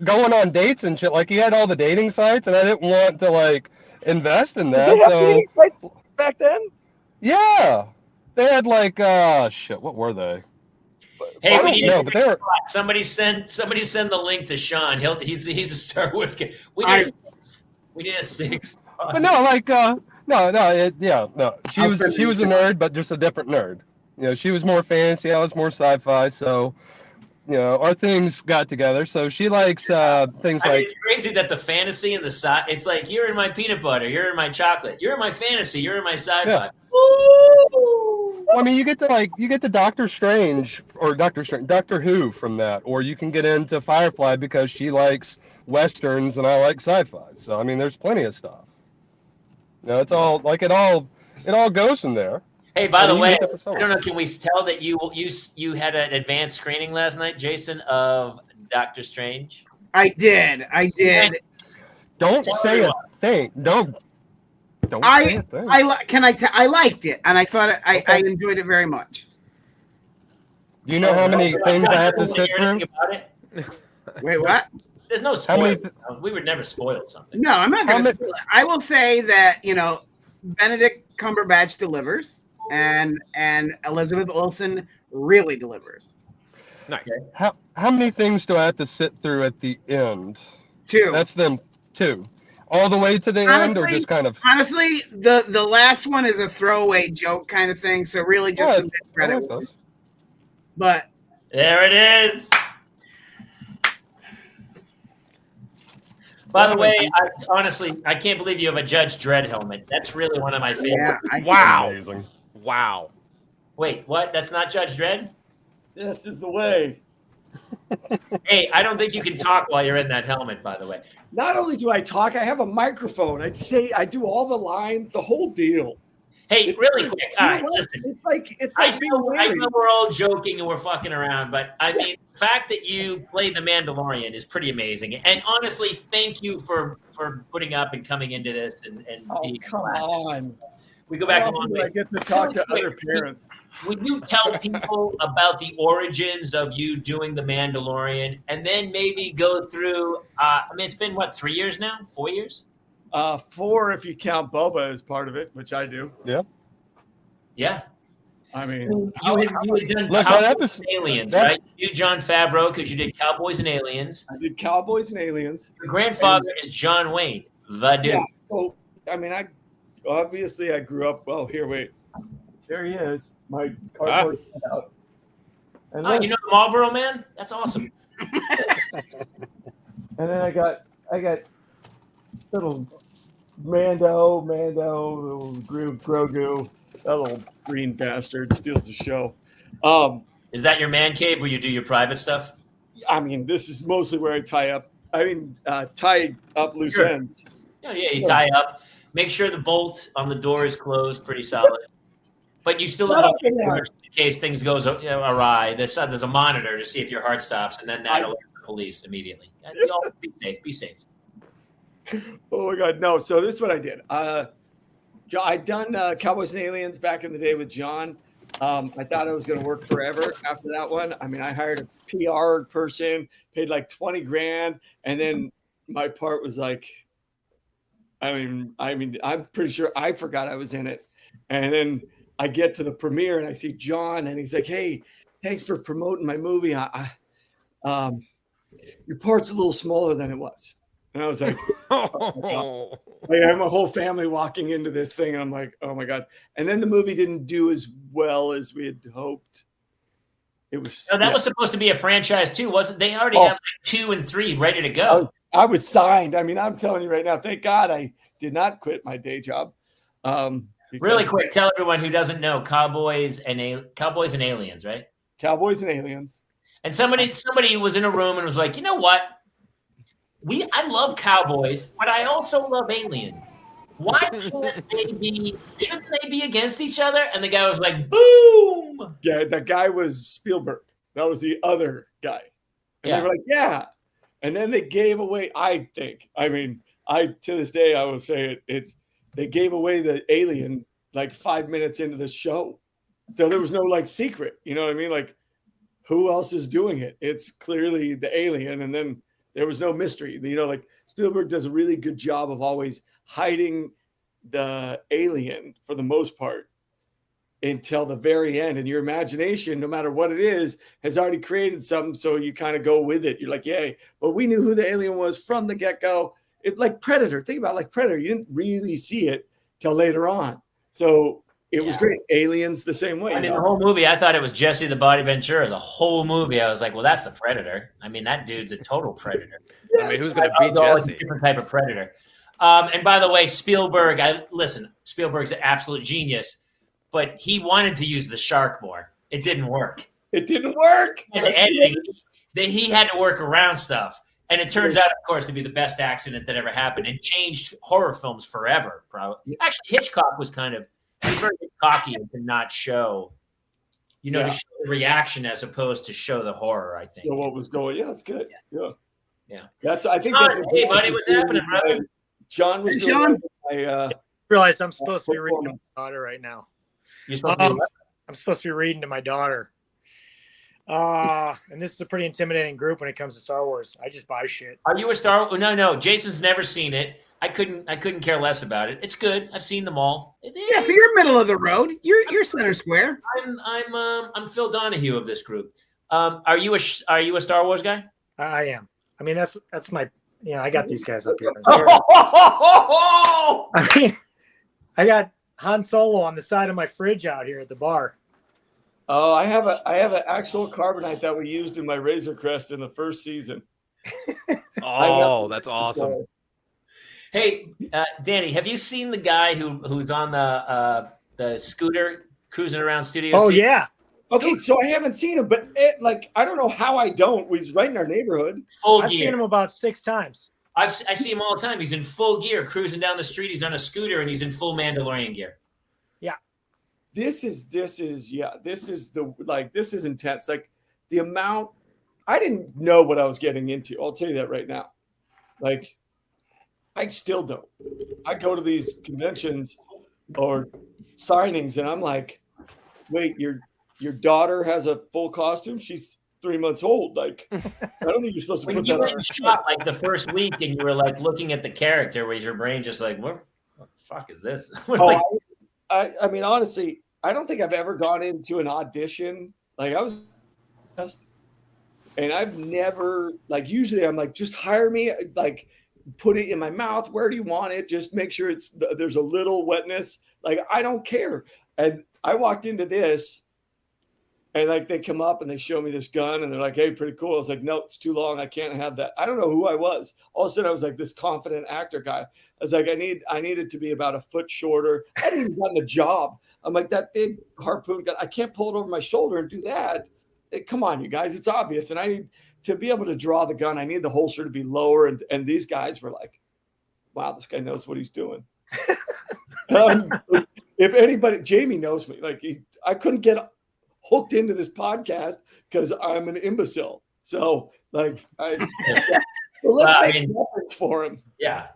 going on dates and shit. Like, he had all the dating sites, and I didn't want to invest in that. Did they have dating sites back then? Yeah, they had shit. What were they? Hey, we need to somebody send the link to Sean. He's a Star Wars kid. We need a 6. But no, no. She was a nerd, but just a different nerd. She was more fantasy. I was more sci-fi. So, our things got together. So she likes things It's crazy that the fantasy and the sci. It's like, you're in my peanut butter, you're in my chocolate, you're in my fantasy, you're in my sci-fi. Yeah. Well, I mean, you get to Doctor Who from that, or you can get into Firefly because she likes westerns and I like sci-fi. So I mean, there's plenty of stuff. It's all it all goes in there. Hey, by the way, I don't know. Can we tell that you had an advanced screening last night, Jason, of Doctor Strange? I did. Don't say a thing. Don't say a thing. I liked it, and I thought I enjoyed it very much. Do you know how many things I have to sit through? Wait, what? There's no spoil. We would never spoil something. No, I'm not going to spoil it. I will say that Benedict Cumberbatch delivers. And Elizabeth Olsen really delivers. Nice. How many things do I have to sit through at the end? 2. That's them 2. All the way to the end, or just kind of? Honestly, the last one is a throwaway joke kind of thing. So really, just some credit. But there it is. By the way, I can't believe you have a Judge Dredd helmet. That's really one of my favorites. Yeah, wow. Amazing. Wow. Wait, what? That's not Judge Dredd? This is the way. Hey, I don't think you can talk while you're in that helmet, by the way. Not only do I talk, I have a microphone. I do all the lines, the whole deal. Hey, really quick. All right, listen. It's like I know we're all joking and we're fucking around, but I mean, the fact that you played the Mandalorian is pretty amazing. And honestly, thank you for putting up and coming into this and come on. We go back a long way. I get to talk to other parents. Would you tell people about the origins of you doing the Mandalorian, and then maybe go through? It's been 3 years now? 4 years? 4 if you count Boba as part of it, which I do. Yeah. Yeah. I mean, you had done Cowboys and Aliens, right? You, Jon Favreau, because you did Cowboys and Aliens. I did Cowboys and Aliens. Your grandfather is John Wayne, the dude. Yeah, so, I mean, I grew up. Well, there he is. My cardboard out. And then, you know the Marlboro Man? That's awesome. And then I got little Mando, little Grogu. That little green bastard steals the show. Is that your man cave where you do your private stuff? I mean, this is mostly where I tie up loose ends. Yeah, you tie up. Make sure the bolt on the door is closed pretty solid. But you still have in case things goes awry. There's a monitor to see if your heart stops, and then that'll police immediately. Y'all be safe. Be safe. Oh my God, no! So this is what I did. I'd done Cowboys and Aliens back in the day with John. I thought it was going to work forever after that one. I mean, I hired a PR person, paid like 20 grand, and then my part was like, I mean, I'm pretty sure I forgot I was in it. And then I get to the premiere and I see John, and he's like, "Hey, thanks for promoting my movie. Your part's a little smaller than it was." And I was like, oh, I have my whole family walking into this thing, and I'm like, oh my God. And then the movie didn't do as well as we had hoped. It was. No, that was supposed to be a franchise too, wasn't? They already have like 2 and 3 ready to go. I was signed. I mean, I'm telling you right now, thank God I did not quit my day job. Really quick, tell everyone who doesn't know Cowboys and Aliens, right? Cowboys and Aliens. And somebody was in a room and was like, you know what? I love cowboys, but I also love aliens. Why shouldn't they be against each other? And the guy was like, boom. Yeah, that guy was Spielberg. That was the other guy. And they were like, yeah. And then they gave away, I think. I mean, to this day, I will say they gave away the alien like 5 minutes into the show. So there was no like secret. You know what I mean? Like, who else is doing it? It's clearly the alien. And then there was no mystery. You know, like Spielberg does a really good job of always hiding the alien for the most part until the very end. And your imagination, no matter what it is, has already created something. So you kind of go with it. You're like, yay. But we knew who the alien was from the get-go. It like Predator. Think about like Predator. You didn't really see it till later on. So it was great. Aliens the same way. I mean, the whole movie, I thought it was Jesse the Body Ventura. The whole movie, I was like, well, that's the Predator. I mean, that dude's a total predator. Yes. I mean, who's going to beat Jesse? Different type of predator. And by the way, Spielberg, Spielberg's an absolute genius, but he wanted to use the shark more. It didn't work. It didn't work. And the editing, he had to work around stuff. And it turns out, of course, to be the best accident that ever happened. It changed horror films forever, probably. Actually, Hitchcock was kind of very cocky and to not show, to show the reaction as opposed to show the horror, I think. So what was going? Yeah, that's good. Yeah. I think that's what hey, buddy, what's happening, brother? John was John. I realized I'm supposed to be reading to my daughter right now. You're supposed to I'm supposed to be reading to my daughter. And this is a pretty intimidating group when it comes to Star Wars. I just buy shit. Are you a Star Wars? No. Jason's never seen it. I couldn't care less about it. It's good. I've seen them all. Yeah, so you're middle of the road. You're center square. I'm Phil Donahue of this group. Are you a Star Wars guy? I am. I mean, that's my. I got these guys up here. I mean, I got Han Solo on the side of my fridge out here at the bar. Oh, I have an actual carbonite that we used in my Razor Crest in the first season. Oh, that's awesome. Hey, Danny, have you seen the guy who's on the scooter cruising around Studio C? Oh, C? yeah. Okay, so I haven't seen him, but I don't know how I don't. He's right in our neighborhood. I've seen him about 6 times. I see him all the time. He's in full gear, cruising down the street. He's on a scooter, and he's in full Mandalorian gear. Yeah. This is intense. Like the amount, I didn't know what I was getting into. I'll tell you that right now. Like, I still don't. I go to these conventions or signings, and I'm like, wait, your daughter has a full costume? She's 3 months old. Like, I don't think you're supposed to put that on. When you went shot like the first week, and you were like looking at the character, was your brain just like, what the fuck is this? I mean, honestly, I don't think I've ever gone into an audition. Like, I was just, and I've never, like, usually I'm like, just hire me, like, put it in my mouth. Where do you want it? Just make sure there's a little wetness. Like, I don't care. And I walked into this, and like they come up and they show me this gun, and they're like, "Hey, pretty cool." I was like, "No, it's too long. I can't have that." I don't know who I was. All of a sudden, I was like this confident actor guy. I was like, I needed to be about a foot shorter. I hadn't even gotten the job. I'm like, that big harpoon gun, I can't pull it over my shoulder and do that. Come on, you guys, it's obvious. And I need to be able to draw the gun. I need the holster to be lower. And these guys were like, wow, this guy knows what he's doing. If anybody, Jamie knows me. Like I couldn't get hooked into this podcast because I'm an imbecile. So like, let's make weapons for him. Yeah.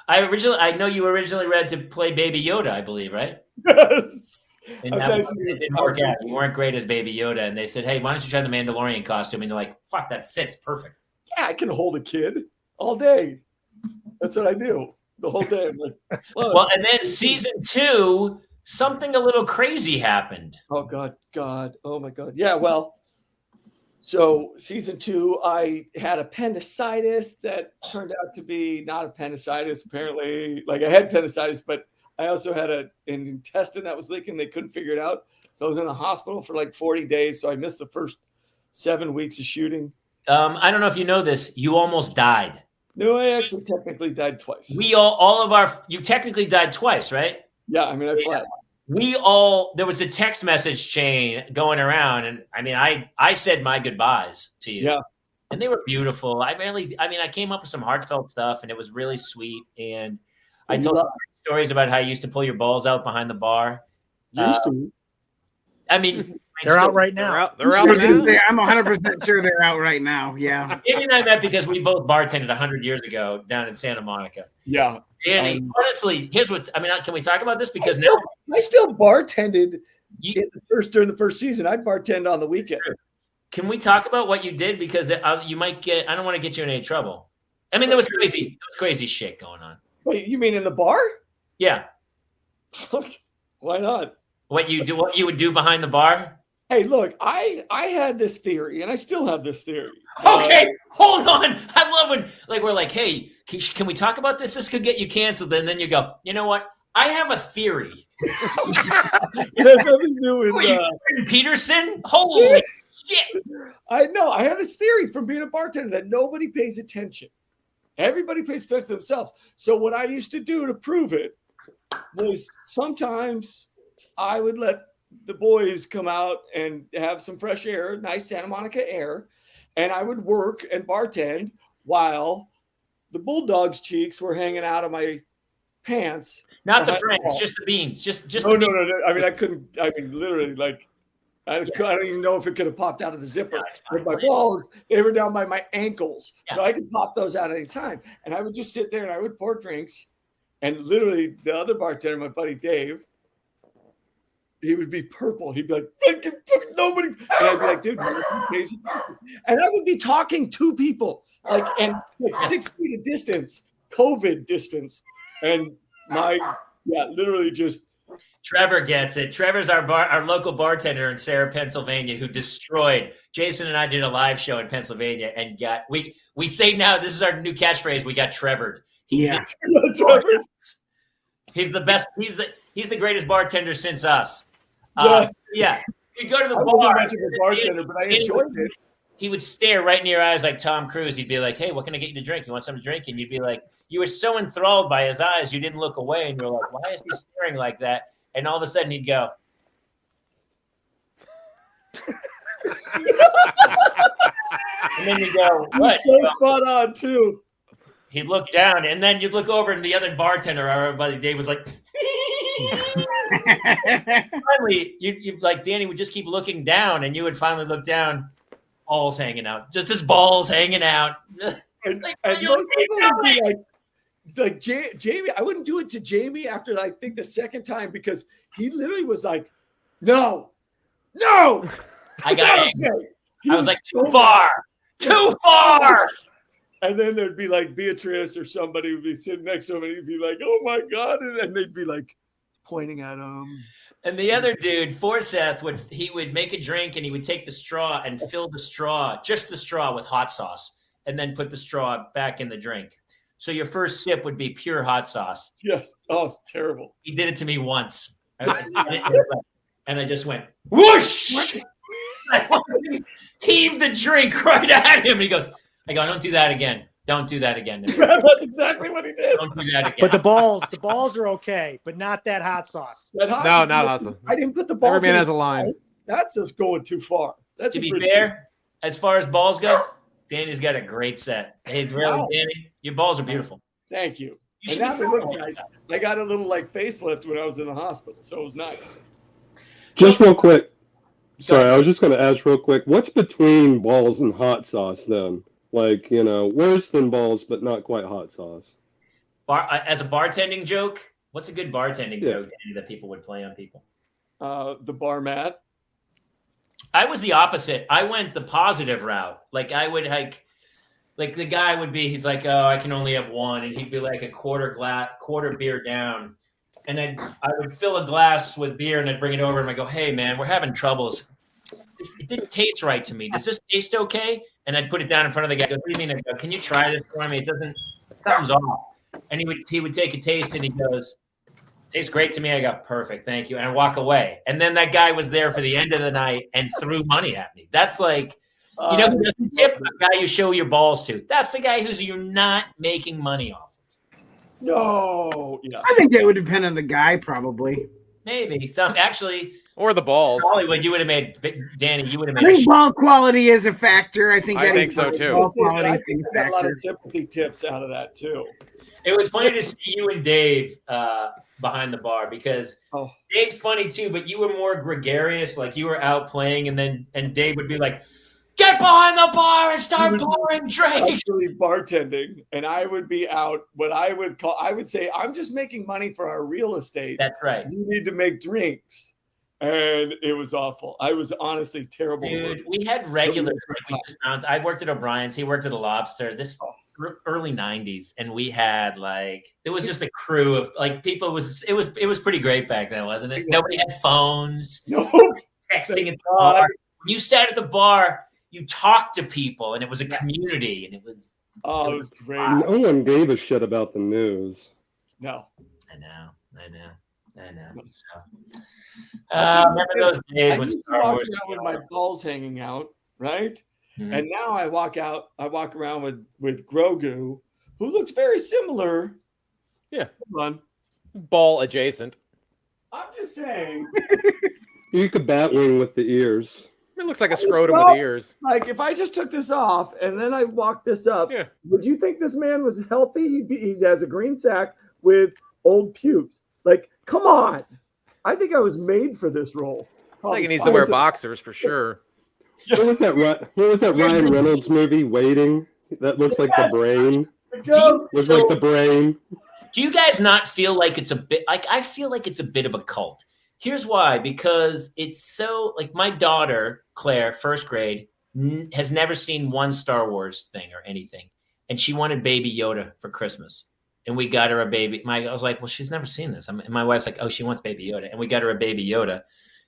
I know you originally read to play Baby Yoda, I believe, right? Yes. And it didn't work out. You weren't great as Baby Yoda, and they said, "Hey, why don't you try the Mandalorian costume?" And you're like, "Fuck, that fits perfect." Yeah, I can hold a kid all day. That's what I do the whole day. I'm like, well, and then season 2, something a little crazy happened. Oh God, oh my God. Yeah, well. So season 2, I had appendicitis that turned out to be not appendicitis. Apparently, like I had appendicitis, but I also had an intestine that was leaking. They couldn't figure it out. So I was in the hospital for like 40 days. So I missed the first 7 weeks of shooting. I don't know if you know this. You almost died. No, I actually technically died twice. You technically died twice, right? Yeah, I mean, I flat. There was a text message chain going around, and I mean, I said my goodbyes to you. Yeah. And they were beautiful. I came up with some heartfelt stuff, and it was really sweet. And I told stories about how you used to pull your balls out behind the bar. Used to. I mean, they're out right now. They're out now. I'm 100% sure they're out right now. Yeah. Danny and I met because we both bartended 100 years ago down in Santa Monica. Yeah. Danny, honestly, can we talk about this? Because I still bartended during the first season. I bartended on the weekend. Can we talk about what you did? Because you might get, I don't want to get you in any trouble. I mean, there was crazy shit going on. Wait, you mean in the bar? Yeah. Why not? What you would do behind the bar? Hey, look, I had this theory, and I still have this theory. Okay, hold on. I love when we're like, hey, can we talk about this? This could get you canceled. And then you go, you know what? I have a theory. It has nothing to do with Jordan Peterson. Holy shit! I know. I have this theory from being a bartender that nobody pays attention. Everybody pays attention to themselves. So what I used to do to prove it was sometimes I would let the boys come out and have some fresh air, nice Santa Monica air, and I would work and bartend while the Bulldogs' cheeks were hanging out of my pants. Not the French, just the beans. Just no. I mean, I couldn't. I mean, literally, like, I don't even know if it could have popped out of the zipper. With my balls, they were down by my ankles, so I could pop those out any time. And I would just sit there and I would pour drinks, and literally the other bartender, my buddy Dave, he would be purple. He'd be like, fucking nobody. And I'd be like, dude, crazy. And I would be talking to people, like 6 feet of distance, COVID distance. And literally just. Trevor gets it. Trevor's our local bartender in Sarah, Pennsylvania, who destroyed. Jason and I did a live show in Pennsylvania and we say now, this is our new catchphrase, we got Trevored. He's the best. He's the greatest bartender since us. Yeah. You go to the bar. I wasn't much of a bartender, but I enjoyed it. He would stare right in your eyes like Tom Cruise. He'd be like, hey, what can I get you to drink? You want something to drink? And you'd be like, you were so enthralled by his eyes, you didn't look away. And you're like, why is he staring like that? And all of a sudden he'd go. And then you go, what? So spot on, too. He'd look down, and then you'd look over, and the other bartender, our buddy Dave, was like, finally, you like Danny would just keep looking down, and you would finally look down, balls hanging out, just his balls hanging out. And most people would be like Jamie. I wouldn't do it to Jamie after I think the second time because he literally was like, no. I got it. I was like, too far. And then there'd be like Beatrice or somebody would be sitting next to him and he'd be like, oh my God. And then they'd be like pointing at him. And the other dude, Forsyth, would make a drink and he would take the straw and fill just the straw with hot sauce and then put the straw back in the drink. So your first sip would be pure hot sauce. Yes. Oh, it's terrible. He did it to me once. And I just went, whoosh! I heaved the drink right at him. And he goes, I don't do that again. Don't do that again. That's exactly what he did. Don't do that again. But the balls are okay, but not that hot sauce. No, not hot sauce. I didn't put the balls. Every man has a line. That's just going too far. That's to be fair, as far as balls go, Danny's got a great set. Hey, really, Danny, your balls are beautiful. Thank you. And now they look nice. I got a little like facelift when I was in the hospital, so it was nice. Just real quick, Sorry, I was just going to ask real quick. What's between balls and hot sauce then? Like, worse than balls, but not quite hot sauce. As a bartending joke, what's a good bartending joke that people would play on people? The bar mat. I was the opposite. I went the positive route. Like I would like the guy would be, he's like, oh, I can only have one. And he'd be like a quarter beer down. And I would fill a glass with beer and I'd bring it over and I go, hey man, we're having troubles. It didn't taste right to me. Does this taste okay? And I'd put it down in front of the guy. I go, what do you mean? I go, can you try this for me? Something's off. And he would take a taste and he goes, tastes great to me. I go, perfect, thank you. And I walk away. And then that guy was there for the end of the night and threw money at me. That's like, who doesn't tip? A guy you show your balls to. That's the guy you're not making money off of. No. Yeah. I think that would depend on the guy, probably. Maybe. Actually. Or the balls. Hollywood, you would have made, Danny, you would have made. I think ball quality is a factor. I think so too. I think I got a lot of sympathy tips out of that too. It was funny to see you and Dave behind the bar because Dave's funny too, but you were more gregarious. Like you were out playing, and Dave would be like, "Get behind the bar and start pouring drinks." Actually, bartending, and I would be out. What I would say, I'm just making money for our real estate. That's right. You need to make drinks, and it was awful. I was honestly terrible. Dude, we had regulars. I worked at O'Brien's. He worked at the Lobster. This early 90s, and we had it was just a crew of people. It was pretty great back then, wasn't it? Nobody had phones. No texting at the bar. When you sat at the bar, you talked to people, and it was a community, and it was. Oh, it was great. No one gave a shit about the news. No. I know. So, remember those days when Star Wars with my balls hanging out, right? Mm-hmm. And now I walk around with Grogu, who looks very similar. Yeah. Come on. Ball adjacent. I'm just saying. You could batwing with the ears. It looks like a scrotum with ears. Like if I just took this off and then I walked this up, would you think this man was healthy? He has a green sack with old pubes. Like, come on. I think I was made for this role. I think he needs to wear boxers for sure. What was that Ryan Reynolds movie, Waiting? That looks like the brain. Looks like the brain. Do you guys not feel like it's a bit I feel like it's a bit of a cult? Here's why, because it's so my daughter, Claire, first grade, has never seen one Star Wars thing or anything. And she wanted Baby Yoda for Christmas. And we got her a baby. I was like, well, she's never seen this. And my wife's like, oh, she wants Baby Yoda. And we got her a Baby Yoda.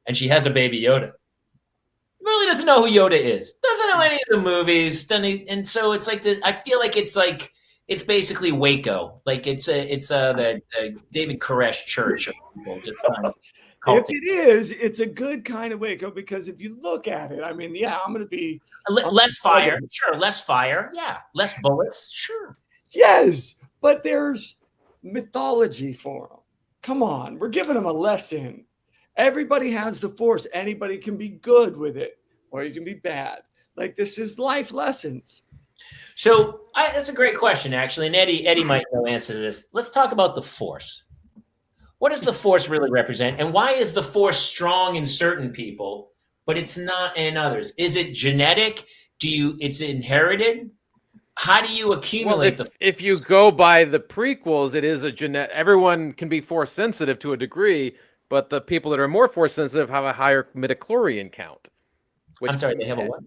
And she has a Baby Yoda. Really doesn't know who Yoda is. Doesn't know any of the movies. And so it's like this. I feel like it's basically Waco. Like it's the David Koresh Church of people. Just if it is, it's a good kind of Waco because if you look at it, I mean, I'm going to be less fire. Sure, less fire. Yeah, less bullets. Sure. Yes, but there's mythology for them. Come on, we're giving them a lesson. Everybody has the Force. Anybody can be good with it, or you can be bad. Like this is life lessons. So that's a great question, actually. And Eddie might know the answer to this. Let's talk about the Force. What does the Force really represent? And why is the Force strong in certain people, but it's not in others? Is it genetic? It's inherited? How do you accumulate the Force? If you go by the prequels, it is a genetic. Everyone can be Force sensitive to a degree, but the people that are more Force sensitive have a higher midichlorian count. I'm sorry, they have a what?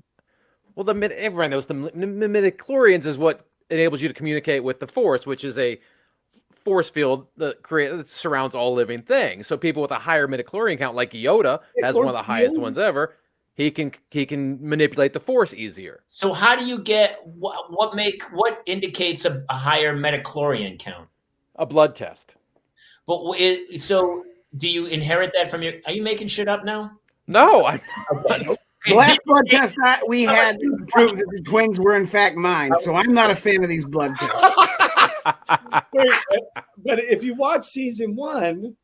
Well, everyone knows the midichlorians is what enables you to communicate with the Force, which is a force field that surrounds all living things. So people with a higher midichlorian count, like Yoda, has one of the highest ones ever. He can manipulate the Force easier. So how do you get what indicates a higher midichlorian count? A blood test. But so do you inherit that from your? Are you making shit up now? No, I'm okay. The last blood test we had proved that the twins were in fact mine, so I'm not a fan of these blood tests. But if you watch season 1,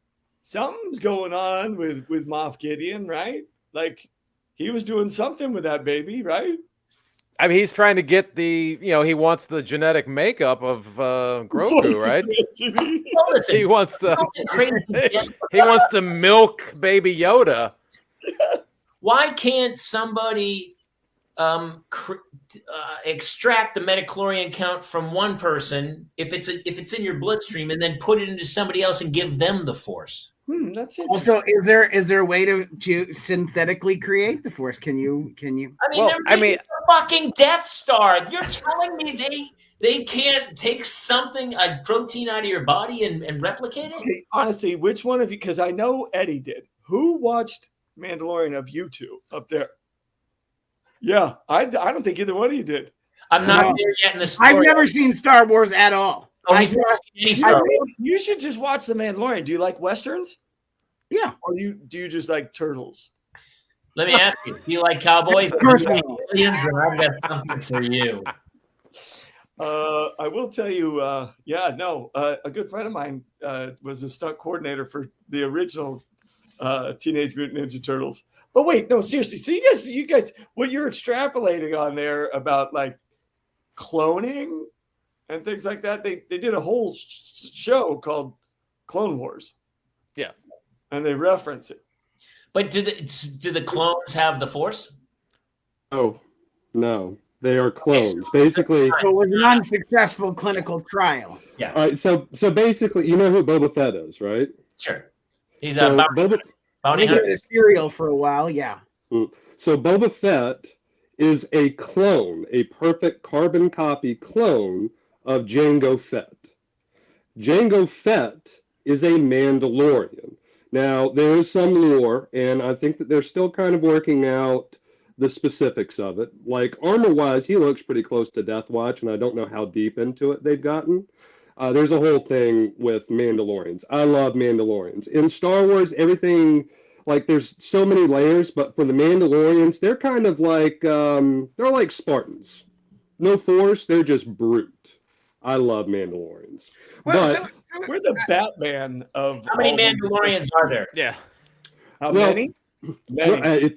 something's going on with Moff Gideon, right? Like he was doing something with that baby, right? I mean, he's trying to get he wants the genetic makeup of Grogu, right? He wants to milk Baby Yoda. Yes. Why can't somebody extract the metachlorian count from one person if it's in your bloodstream and then put it into somebody else and give them the force? That's also is there a way to synthetically create the force? Can you? I mean, a fucking Death Star. You're telling me they can't take a protein out of your body and replicate it? Okay, honestly, which one of you? Because I know Eddie did. Who watched Mandalorian of you two up there? Yeah, I don't think either one of you did. I'm not there yet in the story. I've never seen Star Wars at all. Oh, you should just watch The Mandalorian. Do you like Westerns? Yeah. Or do you just like turtles? Let me ask you, do you like cowboys? Personal. Aliens, and I've got something for you. I will tell you, a good friend of mine was a stunt coordinator for the original Teenage Mutant Ninja Turtles. But wait, no, seriously. So you guys, what you're extrapolating on there about like cloning and things like that, they did a whole show called Clone Wars. Yeah, and they reference it. But do the clones have the Force? Oh, no. They are clones. Basically, it was an unsuccessful clinical trial. Yeah. All right. So basically, you know who Boba Fett is, right? Sure. He's a bounty hunter. Serial for a while. Yeah. So Boba Fett is a clone, a perfect carbon copy clone of Jango Fett. Jango Fett is a Mandalorian. Now, there is some lore, and I think that they're still kind of working out the specifics of it. Like, armor-wise, he looks pretty close to Death Watch, and I don't know how deep into it they've gotten. There's a whole thing with Mandalorians. I love Mandalorians. In Star Wars, everything, like, there's so many layers, but for the Mandalorians, they're kind of like, they're like Spartans. No force, they're just brute. I love Mandalorians. Well, but we're the Batman of. How many Mandalorians are there? Yeah. How many? Many.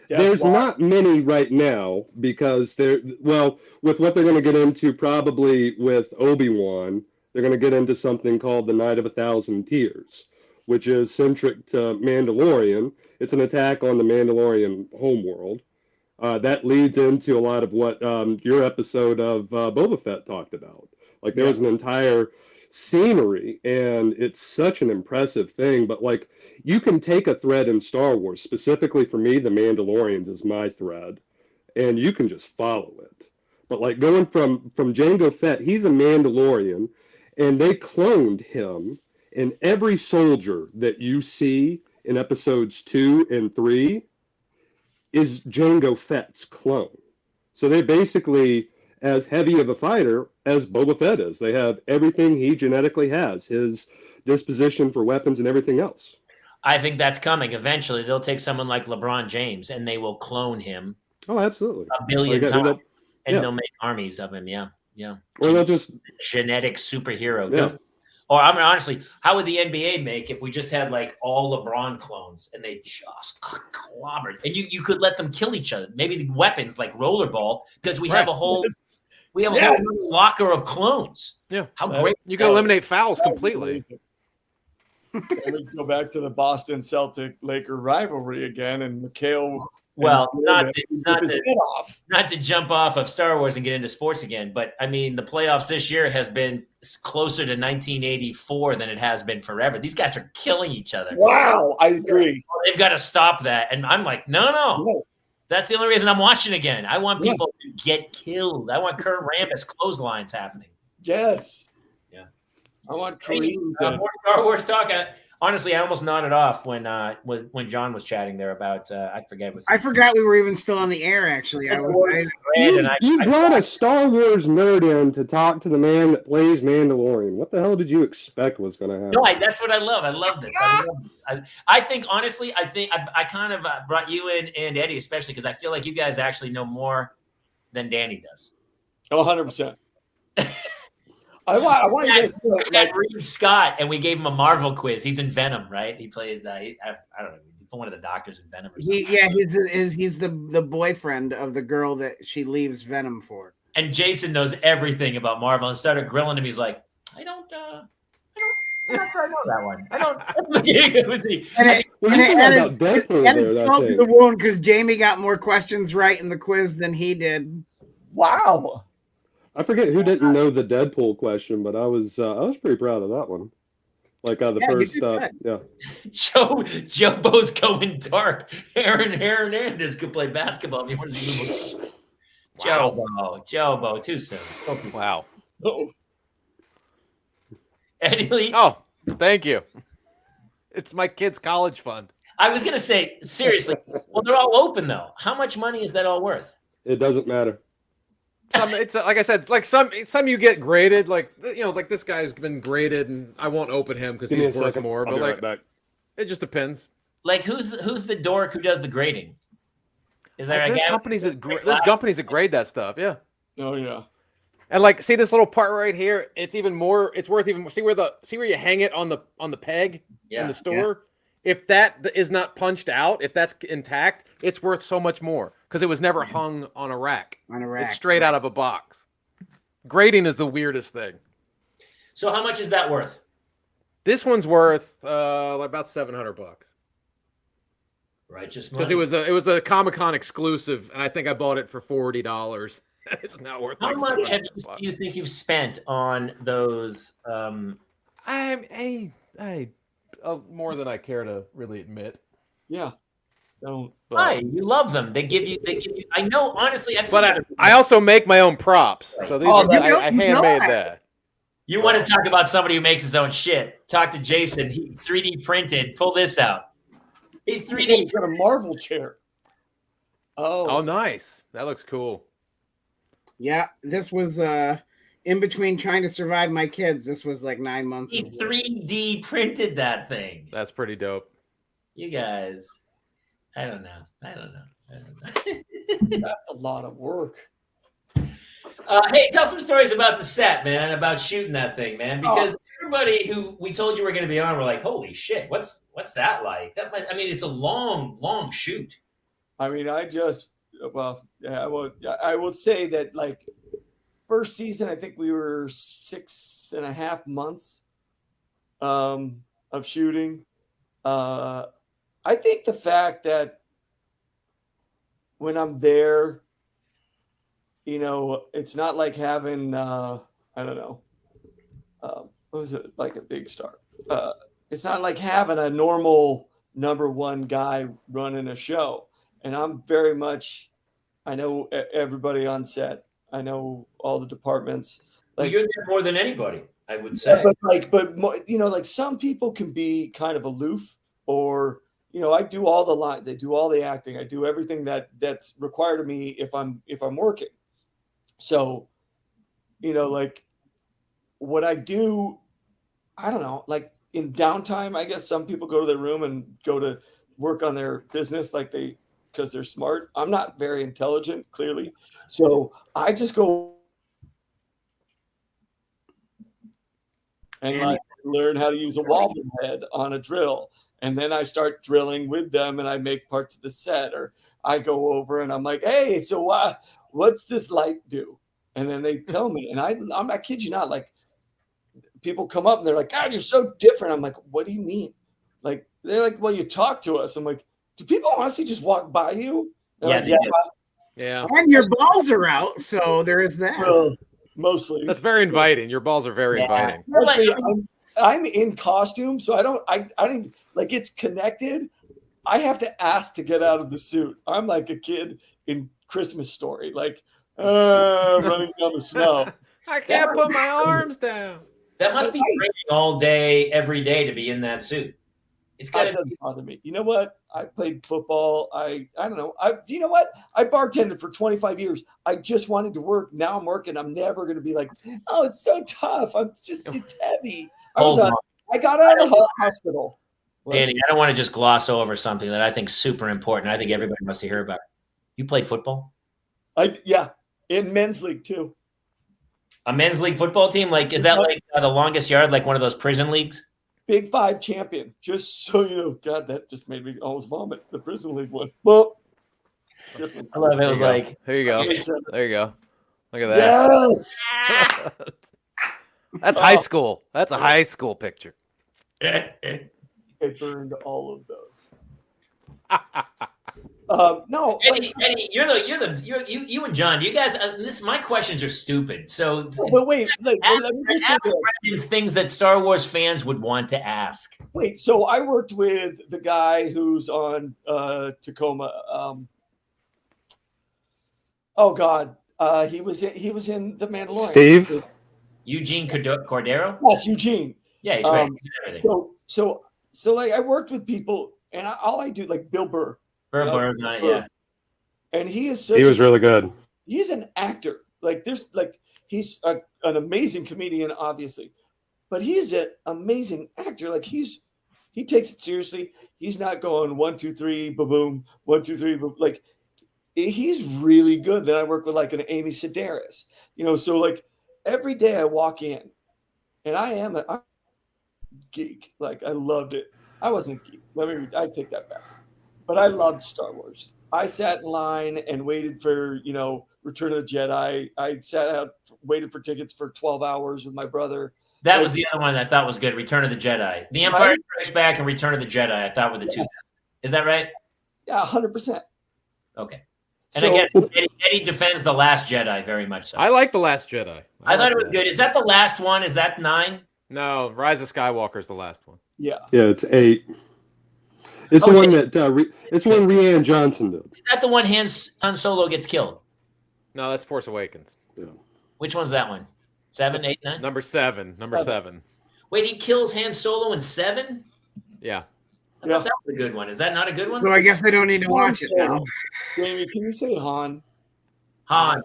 There's not many right now because with what they're going to get into probably with Obi-Wan, they're going to get into something called the Night of 1,000 Tears, which is centric to Mandalorian. It's an attack on the Mandalorian homeworld. That leads into a lot of what your episode of Boba Fett talked about. Like there was an entire scenery, and it's such an impressive thing. But like you can take a thread in Star Wars, specifically for me, the Mandalorians is my thread, and you can just follow it. But like going from Jango Fett, he's a Mandalorian, and they cloned him, and every soldier that you see in episodes 2 and 3 is Jango Fett's clone. So they basically as heavy of a fighter as Boba Fett is. They have everything he genetically has, his disposition for weapons and everything else. I think that's coming. Eventually, they'll take someone like LeBron James and they will clone him. Oh, absolutely. A billion times. They'll make armies of him. Yeah. Yeah. Or they'll just genetic superhero. Yeah. Or I mean, honestly, how would the NBA make if we just had like all LeBron clones and they just clobbered? And you could let them kill each other. Maybe the weapons like rollerball, because we have a whole whole locker of clones. Yeah. How great. You can eliminate fouls completely. And we go back to the Boston Celtic Laker rivalry again, and McHale. Well, not to jump off of Star Wars and get into sports again, but I mean, the playoffs this year has been closer to 1984 than it has been forever. These guys are killing each other. Wow, I agree. They've got to stop that. And I'm like, no. That's the only reason I'm watching again. I want people to get killed. I want Kurt Rambis clotheslines happening. Yes. Yeah. I want more Star Wars talk. Honestly, I almost nodded off when John was chatting there about I forgot we were even still on the air. Actually, you brought a Star Wars nerd in to talk to the man that plays Mandalorian. What the hell did you expect was going to happen? No, that's what I love. I love this. I think honestly, I kind of brought you in and Eddie especially because I feel like you guys actually know more than Danny does. Oh, 100%. I want you guys to know, like Reed Scott, and we gave him a Marvel quiz. He's in Venom, right? He plays I don't know, he's one of the doctors in Venom or something. He's the boyfriend of the girl that she leaves Venom for. And Jason knows everything about Marvel and started grilling him. He's like, I don't I'm not sure I know that one. I don't. It was the, And it about Deadpool added there, salt to the wound because Jamie got more questions right in the quiz than he did. Wow. I forget who didn't know the Deadpool question, but I was pretty proud of that one. Like the first, Joe Bo's going dark. Aaron Hernandez could play basketball. I mean, what does he move? Wow. Joe Bo, too soon. Wow. Oh. Eddie. Oh, thank you. It's my kid's college fund. I was gonna say seriously. Well, they're all open though. How much money is that all worth? It doesn't matter. It's like I said, like some you get graded, like like this guy's been graded, and I won't open him because he's worth more. But like, it just depends. Like who's the dork who does the grading? Is there there's companies that grade that stuff? Yeah. Oh yeah. And like, see this little part right here? It's even more. It's worth even more. See where you hang it on the peg in the store. Yeah. If that is not punched out, if that's intact, it's worth so much more because it was never hung on a rack. It's straight out of a box. Grading is the weirdest thing. So how much is that worth? This one's worth about $700. Righteous money. Because it was a Comic-Con exclusive, and I think I bought it for $40. It's not worth. How much do you think you've spent on those? More than I care to really admit. Yeah. Why? You love them. They give you. I know, honestly. I also make my own props. So these I handmade that. You want to talk about somebody who makes his own shit? Talk to Jason. He 3D printed. Pull this out. He 3D. He's got a Marvel chair. Oh, nice. That looks cool. Yeah, this was in between trying to survive my kids. This was like 9 months. He 3D printed that thing. That's pretty dope. You guys, I don't know. That's a lot of work. Hey, tell some stories about the set, man, about shooting that thing, man. Because everybody who we told you were going to be on were like, holy shit, what's that like? It's a long shoot. I mean, I would say that like first season, I think we were 6.5 months of shooting. I think the fact that when I'm there, it's not like having, I don't know, what was it, like a big star? It's not like having a normal number one guy running a show. And I'm very much, I know everybody on set. I know all the departments. Like you're there more than anybody, I would say. But some people can be kind of aloof, or I do all the lines, I do all the acting, I do everything that's required of me if I'm working. So, like what I do, I don't know, like in downtime, I guess some people go to their room and go to work on their business, because they're smart. I'm not very intelligent, clearly. So I just go and learn how to use a Wallman head on a drill. And then I start drilling with them and I make parts of the set, or I go over and I'm like, hey, so what's this light do? And then they tell me, and I'm not kidding you not, like people come up and they're like, God, you're so different. I'm like, what do you mean? Like, they're like, well, you talk to us. I'm like, do people honestly just walk by you? Yeah. And your balls are out, so there is that. Well, mostly. That's very inviting. Your balls are very inviting. Mostly, I'm in costume, so I don't like it's connected. I have to ask to get out of the suit. I'm like a kid in Christmas Story, like running down the snow. I can't put my arms down. That must be training all day, every day to be in that suit. It doesn't bother me. You know what? I played football. I don't know. Do you know what? I bartended for 25 years. I just wanted to work. Now I'm working. I'm never going to be like, oh, it's so tough. It's heavy. I got out of the hospital. Danny, I don't want to just gloss over something that I think is super important. I think everybody must hear about. You played football? Yeah, in men's league too. A men's league football team? Like, is that like the longest yard, like one of those prison leagues? Big 5 champion, just so you know. God, that just made me almost vomit. The prison league one. Well, I love it. It was like, here you go. There you go. Look at that. Yes. That's high school. That's a high school picture. I burned all of those. No, Eddie, you and John. Do you guys? My questions are stupid. So, but wait, let me just say this. Things that Star Wars fans would want to ask. Wait, so I worked with the guy who's on Tacoma. Oh God, he was in The Mandalorian. Steve, Eugene Cordero. Yes, Eugene. Yeah, he's great. So like I worked with people, and all I do like Bill Burr. Burr, yeah. And he is he was really good. He's an actor. Like he's an amazing comedian, obviously, but he's an amazing actor. Like he takes it seriously. He's not going 1, 2, 3, boom, 1, 2, 3, boom. Like he's really good. Then I work with like an Amy Sedaris, so like every day I walk in and I'm a geek. Like I loved it. I wasn't a geek. I take that back. But I loved Star Wars. I sat in line and waited for, Return of the Jedi. I waited for tickets for 12 hours with my brother. That was the other one I thought was good, Return of the Jedi. The Empire Strikes Back and Return of the Jedi, I thought were the two. Is that right? Yeah, 100%. Okay. And again, Eddie defends The Last Jedi very much so. I like The Last Jedi. I thought it was good. Is that the last one? Is that 9? No, Rise of Skywalker is the last one. Yeah. Yeah, it's 8. It's the one that it's one Rian Johnson did. Is that the one Han Solo gets killed? No, that's Force Awakens. Yeah. Which one's that one? 7, 8, 9? Number 7. Number 7. Wait, he kills Han Solo in 7? Yeah. I thought that was a good one. Is that not a good one? So I guess I don't need to watch it now. Jamie, can you say Han? Han.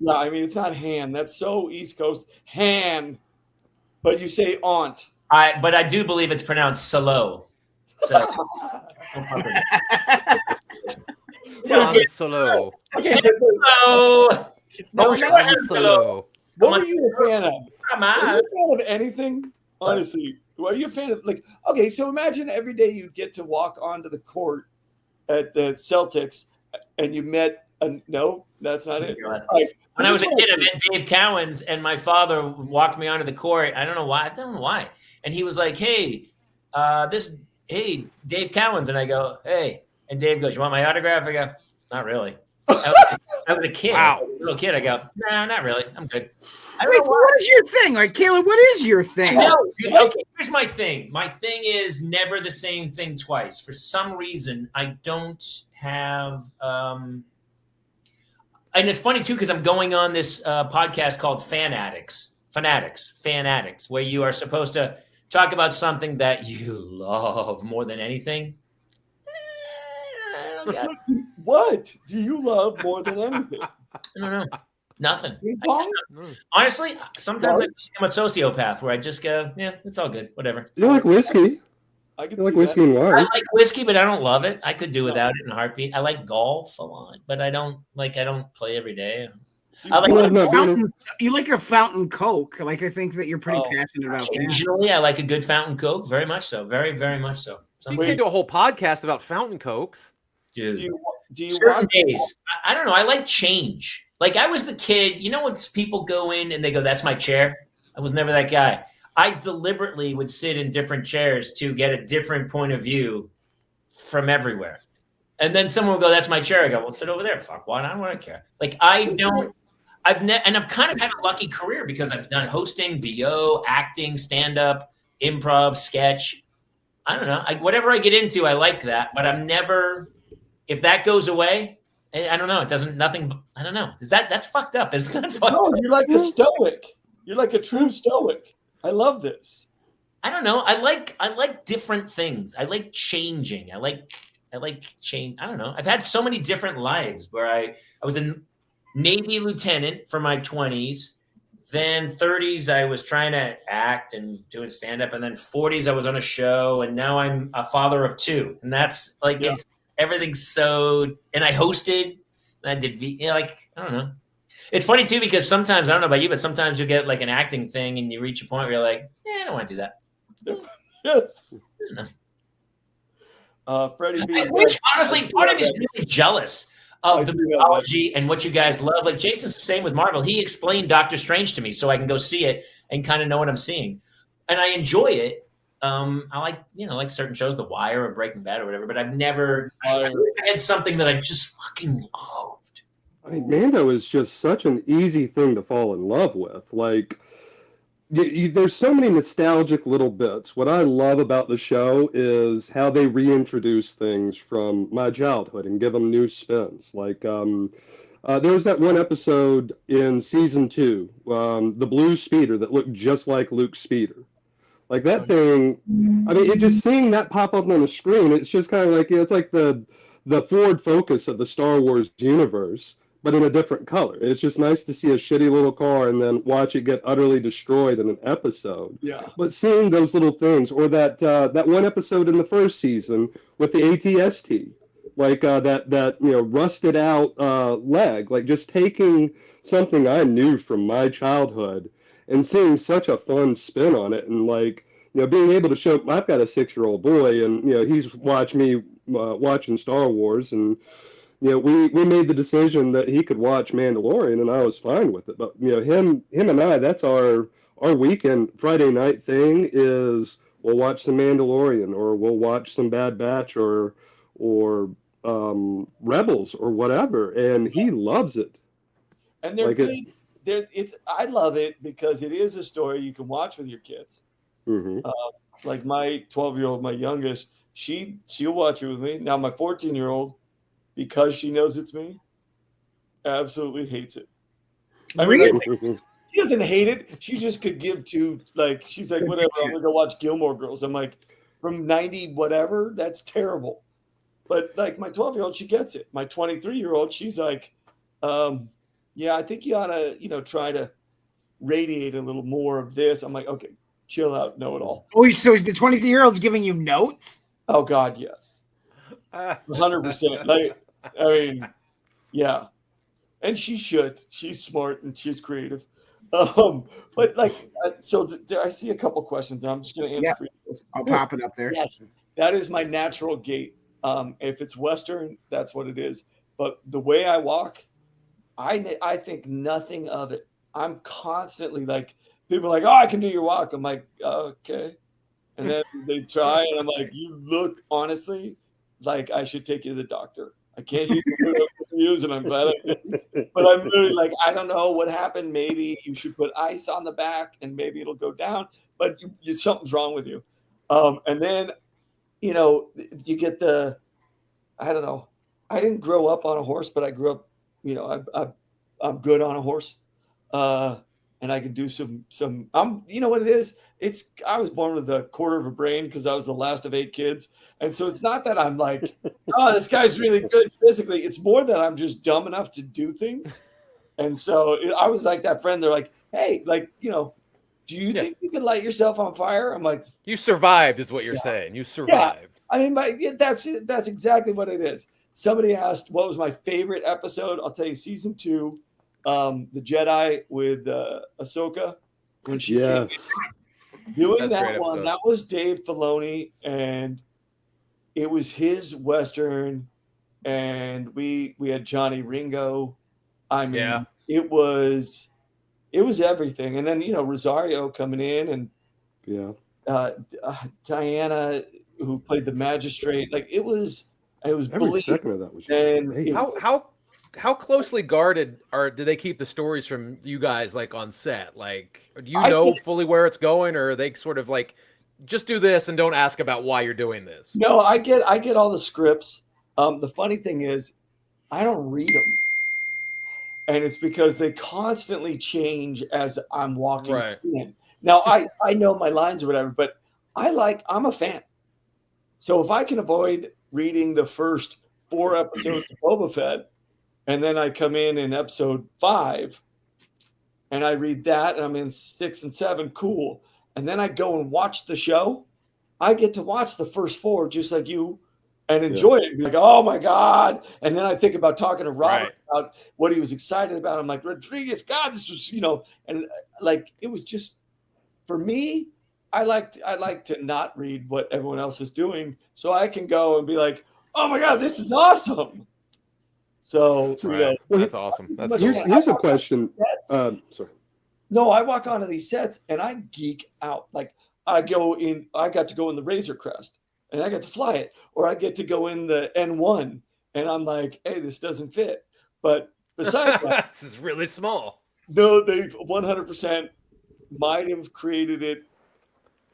Yeah, I mean it's not Han. That's so East Coast. Han. But you say aunt. But I do believe it's pronounced Solo. So Solo. Okay, Solo. What were you a fan of? Come Were on. you a fan of anything? Honestly, were you a fan of okay? So imagine every day you get to walk onto the court at the Celtics, and you met. No, that's not it. When I was a kid, I met Dave Cowens, and my father walked me onto the court. I don't know why. And he was like, "Hey, Dave Cowens," and I go, "Hey," and Dave goes, "You want my autograph?" I go, "Not really." I was a kid. Wow. I was a little kid. I go, "No, not really. I'm good." Wait, so what is your thing? Like, Caleb, what is your thing? Okay, here's my thing. My thing is never the same thing twice. For some reason, I don't have. And it's funny too because I'm going on this podcast called Fanatics, where you are supposed to talk about something that you love more than anything. I don't got it. What do you love more than anything? I don't know. Nothing. Honestly, sometimes I become a sociopath where I just go, yeah, it's all good. Whatever. You like whiskey? I can You like whiskey and wine? I like whiskey, but I don't love it. I could do without it in a heartbeat. I like golf a lot, but I don't play every day. You like your fountain Coke. Like, I think that you're pretty passionate about that. Occasionally, I like a good fountain Coke. Very much so. Very, very much so. You can do a whole podcast about fountain Cokes. Dude. Do you certain want days? I don't know. I like change. Like I was the kid. You know when people go in and they go, "That's my chair." I was never that guy. I deliberately would sit in different chairs to get a different point of view from everywhere. And then someone would go, "That's my chair." I go, "Well, sit over there." Fuck, why? I don't care. Like I don't. And I've kind of had a lucky career because I've done hosting, VO, acting, stand-up, improv, sketch. I don't know. Whatever I get into, I like that. But I'm never. If that goes away, I don't know. It doesn't. Nothing. I don't know. That's fucked up? Isn't that fucked up? No, you're like a stoic. You're like a true stoic. I love this. I don't know. I like different things. I like changing. I like change. I don't know. I've had so many different lives where I was a Navy lieutenant for my 20s. Then 30s, I was trying to act and doing stand-up. And then 40s, I was on a show. And now I'm a father of 2. And that's like, it's everything's so, and I hosted, and I did, I don't know. It's funny too, because sometimes, I don't know about you, but sometimes you get like an acting thing and you reach a point where you're like, I don't want to do that. Yes. Freddie B. Honestly, part of me is really jealous of the mythology and what you guys love. Like Jason's the same with Marvel. He explained Doctor Strange to me so I can go see it and kind of know what I'm seeing. And I enjoy it. I like certain shows, The Wire or Breaking Bad or whatever, but I've never I had something that I just fucking loved. I mean, Mando is just such an easy thing to fall in love with. Like, there's so many nostalgic little bits. What I love about the show is how they reintroduce things from my childhood and give them new spins. Like, there was that one episode in season 2, the blue speeder that looked just like Luke's speeder. Like that thing, I mean, it just seeing that pop up on the screen, it's just kind of like, it's like the Ford Focus of the Star Wars universe, but in a different color. It's just nice to see a shitty little car and then watch it get utterly destroyed in an episode. Yeah. But seeing those little things, or that one episode in the first season with the ATST, like that rusted out leg, like just taking something I knew from my childhood and seeing such a fun spin on it, and like, being able to show, I've got a 6-year-old boy, and he's watched me watching Star Wars, and we made the decision that he could watch Mandalorian, and I was fine with it. But him and I, that's our weekend Friday night thing is we'll watch some Mandalorian, or we'll watch some Bad Batch, or Rebels, or whatever, and he loves it. And they're like good. I love it because it is a story you can watch with your kids. Mm-hmm. Like my 12-year-old, my youngest, she'll watch it with me. Now my 14-year-old, because she knows it's me, absolutely hates it. I mean, she doesn't hate it. She just could give two, like, she's like, whatever, I'm gonna go watch Gilmore Girls. I'm like, from 90 whatever, that's terrible. But like my 12-year-old, she gets it. My 23-year-old, she's like, yeah, I think you ought to, try to radiate a little more of this. I'm like, okay, chill out, know it all. Oh, so the 23-year-old's giving you notes? Oh God, yes, 100%. Like, I mean, yeah, and she should. She's smart and she's creative. But like, so I see a couple questions. I'm just going to answer for you. I'll pop it up there. Yes, that is my natural gait. If it's Western, that's what it is. But the way I walk, I think nothing of it. I'm constantly like, people are like, oh, I can do your walk. I'm like, okay. And then they try, and I'm like, you look, honestly, like I should take you to the doctor. I can't use the word I use, and I'm glad I didn't. But I'm literally like, I don't know what happened. Maybe you should put ice on the back, and maybe it'll go down. But something's wrong with you. And then, you get I don't know. I didn't grow up on a horse, but I grew up, I'm good on a horse. And I can do some, you know what it is? I was born with a quarter of a brain because I was the last of 8 kids. And so it's not that I'm like, oh, this guy's really good physically. It's more that I'm just dumb enough to do things. And so I was like that friend. They're like, hey, like, do you think you can light yourself on fire? I'm like, you survived is what you're saying. You survived. Yeah. I mean, that's exactly what it is. Somebody asked, what was my favorite episode? I'll tell you, season 2, the Jedi with Ahsoka, when she came doing that one. That was Dave Filoni, and it was his Western, and we had Johnny Ringo. I mean, it was everything. And then Rosario coming in, and Diana, who played the magistrate. Like it was every second of that was great. How closely guarded do they keep the stories from you guys, like on set? Like, do you know fully where it's going, or are they sort of like, just do this and don't ask about why you're doing this? No, I get all the scripts. The funny thing is, I don't read them, and it's because they constantly change as I'm walking in. Now I know my lines or whatever, but I'm a fan. So if I can avoid reading the first 4 episodes of Boba Fett, and then I come in episode 5, and I read that, and I'm in 6 and 7, cool. And then I go and watch the show. I get to watch the first 4 just like you and enjoy it. Be like, oh my God. And then I think about talking to Robert about what he was excited about. I'm like, Rodriguez, God, this was, and like, it was just, for me, I like to not read what everyone else is doing so I can go and be like, oh my God, this is awesome. So that's awesome. Here's a question. Sorry. No, I walk onto these sets and I geek out. Like I got to go in the Razor Crest and I got to fly it, or I get to go in the N1 and I'm like, hey, this doesn't fit. But besides that, this is really small. No, they've 100% might have created it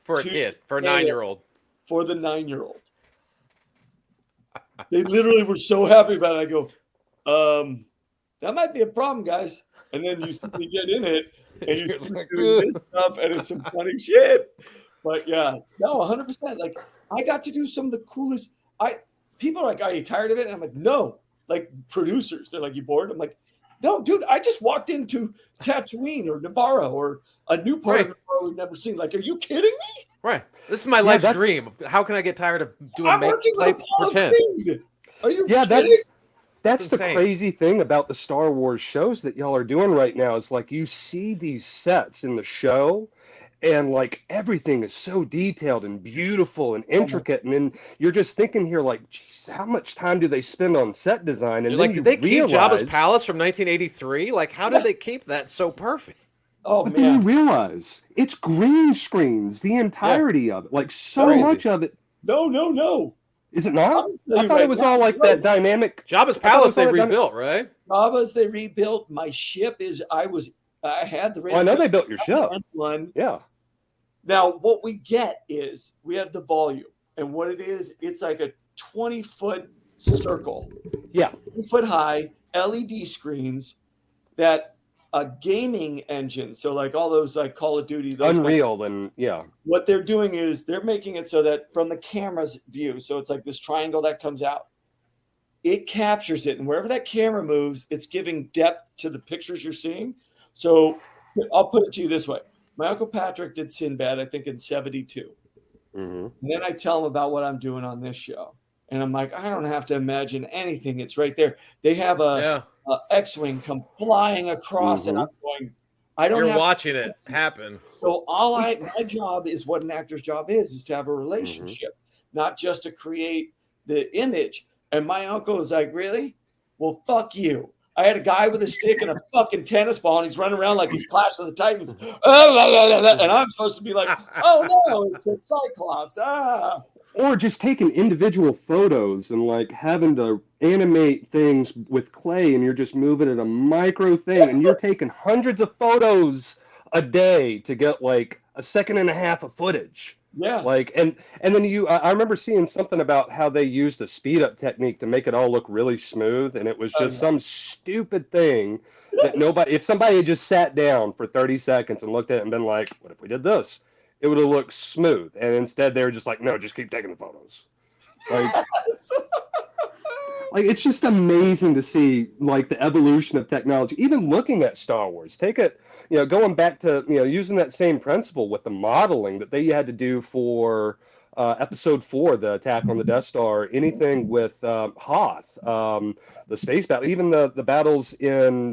for a kid, for a 9-year-old. For the 9-year-old. They literally were so happy about it. I go, that might be a problem, guys. And then you see me get in it and you see me doing this stuff and it's some funny shit. But yeah, no, 100%. Like I got to do some of the coolest. People are like, are you tired of it? And I'm like, no. Like producers, they're like, you bored? I'm like, no, dude, I just walked into Tatooine or Navarro or a new part of Navarro we've never seen. Like, are you kidding me? Right. This is my life's dream. How can I get tired of doing pretend? Are you kidding? That's the crazy thing about the Star Wars shows that y'all are doing right now is like you see these sets in the show and like everything is so detailed and beautiful and intricate. And then you're just thinking here like, geez, how much time do they spend on set design? And you're then like, did they keep Jabba's palace from 1983? Like, how did they keep that so perfect? Oh, but then you realize it's green screens, the entirety of it. Like so much of it. No. Is it not? I thought it was all like that dynamic. Jabba's palace they rebuilt, right? Jabba's they rebuilt. My ship is. I had the. Well, I know they built your ship. One. Yeah. Now what we get is we have the volume, and what it is, it's like a 20-foot circle. Yeah. 20-foot high LED screens that. A gaming engine, so like all those like Call of Duty, those Unreal, and yeah. What they're doing is they're making it so that from the camera's view, so it's like this triangle that comes out, it captures it, and wherever that camera moves, it's giving depth to the pictures you're seeing. So I'll put it to you this way: my Uncle Patrick did Sinbad, I think in '72, and then I tell him about what I'm doing on this show, and I'm like, I don't have to imagine anything; it's right there. They have a X-wing come flying across, and I'm going. I don't. You're watching it happen. So my job is what an actor's job is to have a relationship, not just to create the image. And my uncle is like, really? Well, fuck you. I had a guy with a stick and a fucking tennis ball, and he's running around like he's Clash of the Titans. And I'm supposed to be like, oh no, it's a Cyclops. Or just taking individual photos and like having to animate things with clay, and you're just moving at a micro thing, and you're taking hundreds of photos a day to get like a second and a half of footage. Yeah. Like, and then I remember seeing something about how they used a speed up technique to make it all look really smooth, and it was just some stupid thing that if somebody had just sat down for 30 seconds and looked at it and been like, what if we did this? It would have looked smooth, and instead they were just like, no, just keep taking the photos. Like, like it's just amazing to see like the evolution of technology. Even looking at Star Wars, take it, going back to using that same principle with the modeling that they had to do for Episode 4, the attack on the Death Star, anything with Hoth, the space battle, even the battles in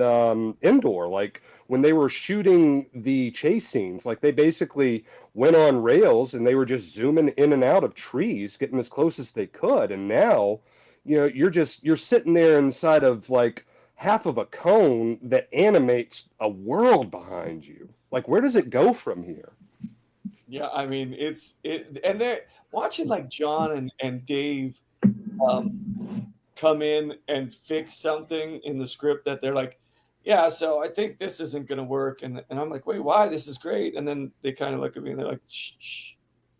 Endor, like when they were shooting the chase scenes, like they basically went on rails and they were just zooming in and out of trees, getting as close as they could. And now, you're sitting there inside of like half of a cone that animates a world behind you. Like, where does it go from here? Yeah, I mean, and they're watching like John and Dave come in and fix something in the script that they're like, yeah, so I think this isn't going to work. And I'm like, wait, why? This is great. And then they kind of look at me and they're like, shh.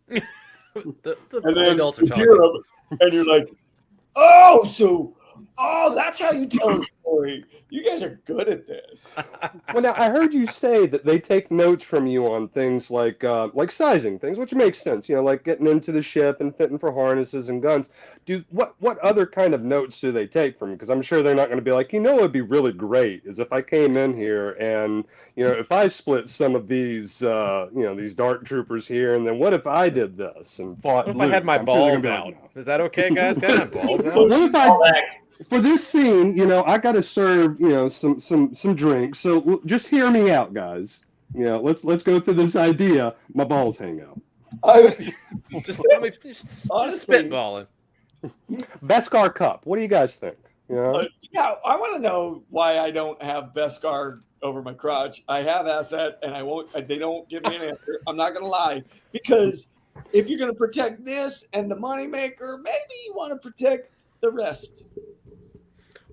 the and then adults are talking. Them, and you're like, oh, that's how you tell a story. You guys are good at this. Well, now I heard you say that they take notes from you on things like sizing things, which makes sense. Like getting into the ship and fitting for harnesses and guns. What other kind of notes do they take from you? Because I'm sure they're not going to be like, it'd be really great is if I came in here and if I split some of these these dark troopers here, and then what if I did this and fought? What if I had my balls out? Is that okay, guys? Can I have balls out? Well, what if for this scene, I got to serve, some drinks. So just hear me out, guys. Let's go through this idea. My balls hang out. Just spitballing. Beskar Cup. What do you guys think? Yeah, I want to know why I don't have Beskar over my crotch. I have asked that, and I won't. They don't give me an answer. I'm not going to lie, because if you're going to protect this and the moneymaker, maybe you want to protect the rest.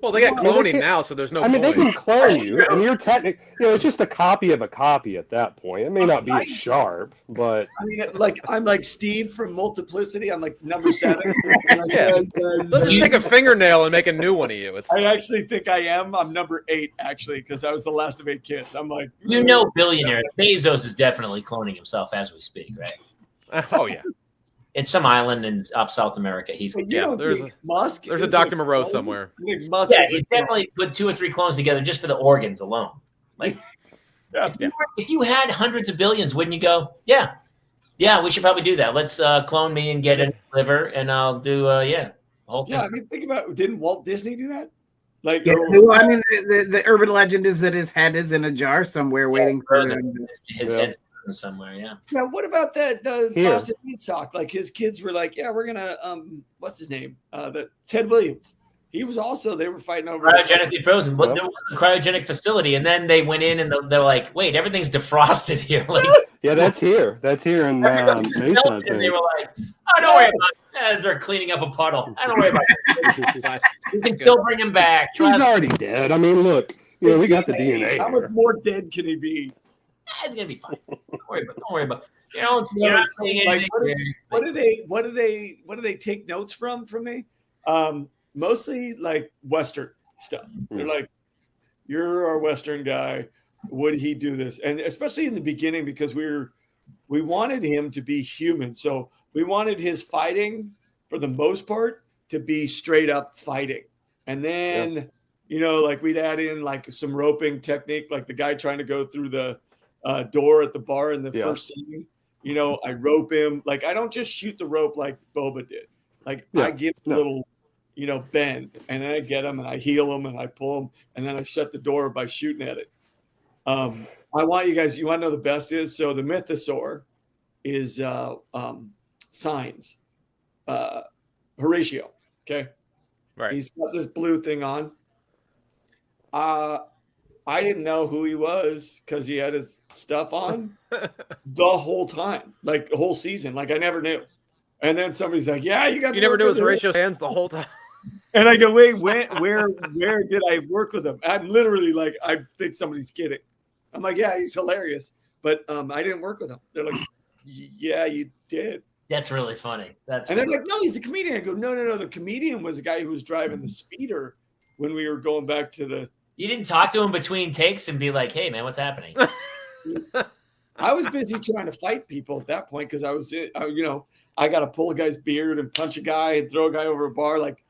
Well, they got cloning now, so there's no point. They can clone you, and you're technically, it's just a copy of a copy at that point. It may not be as sharp, but I mean, I'm like Steve from Multiplicity. I'm like number 7. Let's just take a fingernail and make a new one of you. I actually think I am. I'm number 8, actually, because I was the last of 8 kids. I'm like, billionaire Bezos is definitely cloning himself as we speak, right? Oh yeah. It's some island off South America. There's Musk. There's a Dr. Moreau somewhere. Musk he definitely put 2 or 3 clones together just for the organs alone. Like, if you had hundreds of billions, wouldn't you go? Yeah, we should probably do that. Let's clone me and get a liver, and I'll do the whole thing. Yeah, I mean, think about, didn't Walt Disney do that? Like, well, I mean, the urban legend is that his head is in a jar somewhere waiting for his head somewhere. Yeah. Now, what about that Boston Red Sox? Like, his kids were like, "Yeah, we're gonna what's his name? The Ted Williams." He was also, they were fighting over cryogenically frozen. But there was a cryogenic facility, and then they went in and they're like, "Wait, everything's defrosted here." Like, yeah, that's here. That's here in Mesa. And they were like, "Oh, don't worry about it." As they're cleaning up a puddle, I don't worry about it. You can still bring him back. He's already dead. I mean, look, we got the DNA. How much more dead can he be? It's gonna be fine. Don't worry about. Like, what do they take notes from me? Mostly like Western stuff. They're like, "You're our Western guy. Would he do this?" And especially in the beginning, because we wanted him to be human, so we wanted his fighting for the most part to be straight up fighting, and then like we'd add in like some roping technique, like the guy trying to go through the door at the bar in the first scene. I rope him. Like, I don't just shoot the rope like Boba did. Like, I give a little bend, and then I get him and I heel him and I pull him, and then I shut the door by shooting at it. I want you guys, you want to know the best is, so the mythosaur is Signs, Horatio. Okay. Right. He's got this blue thing on. I didn't know who he was because he had his stuff on the whole time, like the whole season. Like, I never knew. And then somebody's like, "Yeah, you got." You never knew it was Horatio's hands the whole time. And I go, "Wait, where did I work with him?" I'm literally like, I think somebody's kidding. I'm like, "Yeah, he's hilarious," but I didn't work with him. They're like, "Yeah, you did." That's really funny. And they're like, "No, he's a comedian." I go, No. The comedian was the guy who was driving the speeder when we were going back to the. You didn't talk to him between takes and be like, "Hey, man, what's happening?" I was busy trying to fight people at that point because I was, I got to pull a guy's beard and punch a guy and throw a guy over a bar. Like,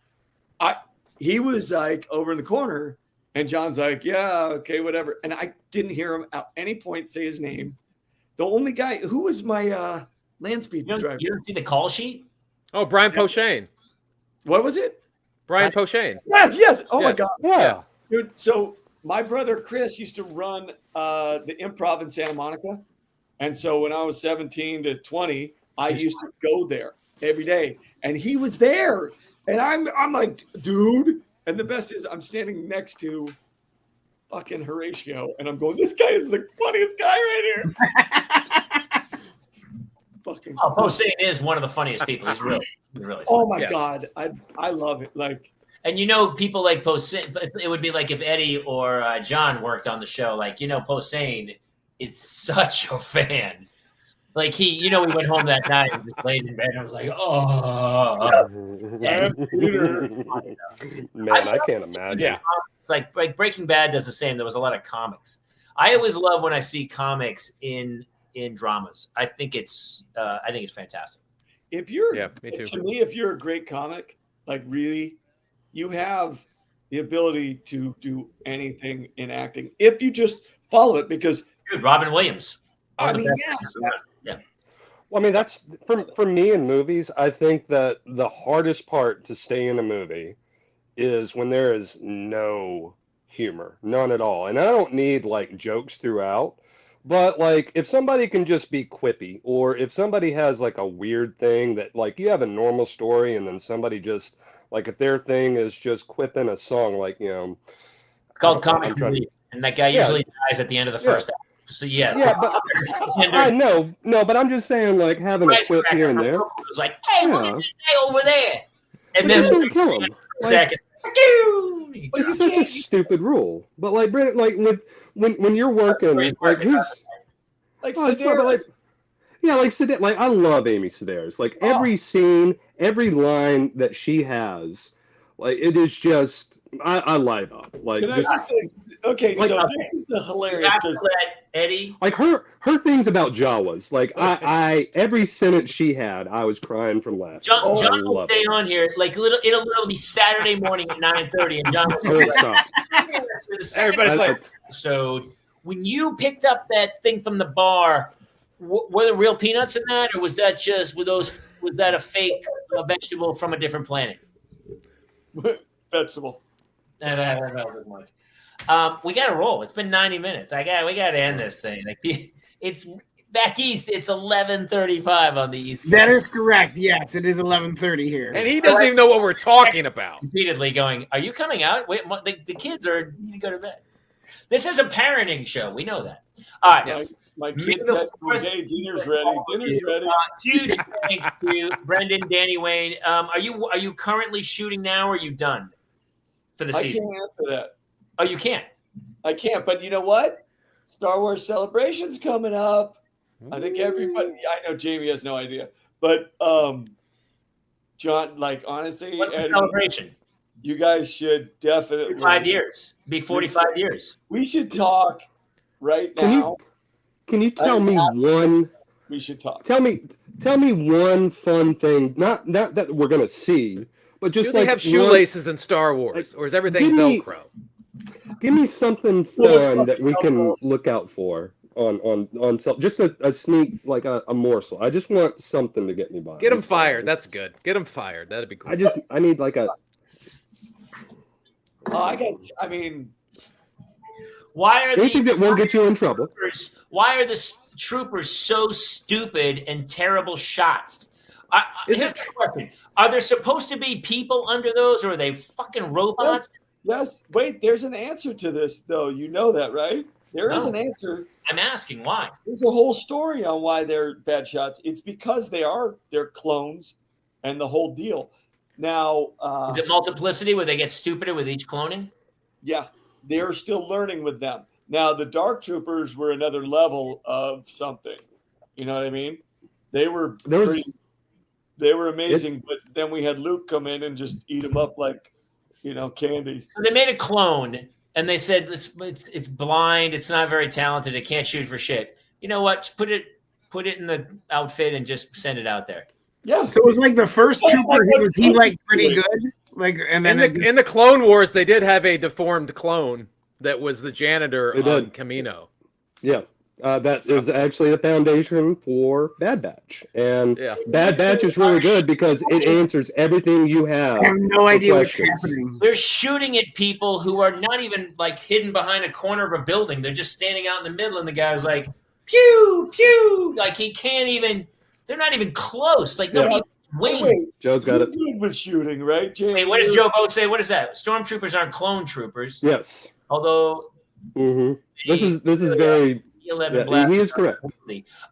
he was like over in the corner, and John's like, "Yeah, okay, whatever." And I didn't hear him at any point say his name. The only guy who was my land speed driver. You didn't see the call sheet? Oh, Brian Posehn. What was it? Brian Posehn. Yes. Oh my God. Yeah. Dude, so my brother Chris used to run the Improv in Santa Monica. And so when I was 17 to 20, I used to go there every day. And he was there. And I'm like, dude. And the best is I'm standing next to fucking Horatio. And I'm going, this guy is the funniest guy right here. Fucking Posehn is one of the funniest people. He's really funny. Oh my God. I love it. Like, and people like Posehn, it would be like if Eddie or John worked on the show. Like, Posehn is such a fan. Like, he, we went home that night and just laid in bed and I was like, "Oh, man, I can't imagine." Yeah, it's like Breaking Bad does the same. There was a lot of comics. I always love when I see comics in dramas. I think it's fantastic. If you're, me too. To me, if you're a great comic, like really, you have the ability to do anything in acting if you just follow it. Because Robin Williams. I mean, yeah. Well, I mean, that's for me in movies. I think that the hardest part to stay in a movie is when there is no humor, none at all. And I don't need like jokes throughout, but like if somebody can just be quippy, or if somebody has like a weird thing that like you have a normal story and then somebody just like if their thing is just quipping a song, like it's called comic relief. And that guy usually dies at the end of the first act. So yeah, but I know, but I'm just saying, like having a quip here and there. It was like, hey, look at that guy over there, and then then kill him. It's such a stupid rule. But like when you're working, like who's like Sedaris. Like I love Amy Sedaris. Like every scene, every line that she has, like it is just I light up. Like can I just say, okay, like, so this is the hilarious Eddie. Like her things about Jawas. Like I every sentence she had, I was crying from laughing. John will stay on here. Like it'll be Saturday morning at 9:30, and John will say, everybody's like, episode. When you picked up that thing from the bar, were there real peanuts in that, or was that a fake vegetable from a different planet? Vegetable. We got to roll. It's been 90 minutes. We got to end this thing. Like it's back east. It's 11:35 on the east coast. That is correct. Yes, it is 11:30 here. And he doesn't even know what we're talking about. Repeatedly going, "Are you coming out? Wait, the kids need to go to bed." This is a parenting show. We know that. All right. Yes. My kid texted me, "Hey, dinner's ready. Dinner's ready." Huge thanks to Brendan, Danny Wayne. Are you currently shooting now, or are you done for the season? I can't answer that. Oh, you can't. I can't. But you know what? Star Wars Celebration's coming up. I think everybody. I know Jamie has no idea, but John, like honestly, what's the celebration? You guys should definitely 5 years. Be 45 years. We should talk right now. Can you tell me one? We should talk. Tell me one fun thing. Not that we're gonna see, but just do they have shoelaces in Star Wars, or is everything Velcro? Give me something fun that we can look out for on just a sneak, like a morsel. I just want something to get me by. Get them fired. That's good. Get them fired. That'd be cool. I need like a. Why are anything that won't get you in trouble? Why are the troopers so stupid and terrible shots? Here's the question: are there supposed to be people under those, or are they fucking robots? Yes. Wait, there's an answer to this, though. You know that, right? There is an answer. I'm asking why. There's a whole story on why they're bad shots. It's because they're clones, and the whole deal. Now, is it multiplicity where they get stupider with each cloning? Yeah, they're still learning with them. Now, the Dark Troopers were another level of something. You know what I mean? They were amazing, but then we had Luke come in and just eat them up like, candy. So they made a clone, and they said it's blind, it's not very talented, it can't shoot for shit. You know what? Put it in the outfit and just send it out there. Yeah. So it was like the first trooper. Was he like pretty good? Like, and then in the Clone Wars, they did have a deformed clone that was the janitor on Camino. Yeah. That is actually the foundation for Bad Batch. And Bad Batch is really good because it answers everything you have. I have no idea what's happening. They're shooting at people who are not even like hidden behind a corner of a building. They're just standing out in the middle, and the guy's like, pew, pew. Like he can't even, they're not even close. Like nobody wins. Joe's got it. Good with shooting, right? Jamie? Wait, what does Joe Boat say? What is that? Stormtroopers aren't clone troopers. Yes. Although. This is very. He is correct.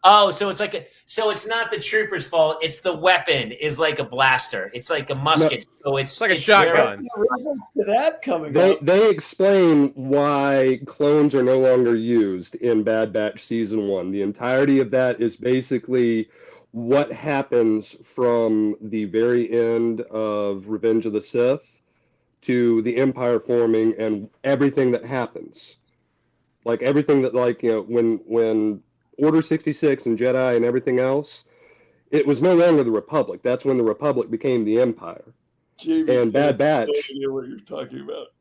Oh, so it's it's not the trooper's fault. It's the weapon is like a blaster. It's like a musket. No. So it's like a shotgun. Reference to that coming. They explain why clones are no longer used in Bad Batch Season 1. The entirety of that is basically what happens from the very end of Revenge of the Sith to the Empire forming and everything that happens. Like everything that, when Order 66 and Jedi and everything else, it was no longer the Republic. That's when the Republic became the Empire. And Bad Batch. No idea what you're talking about.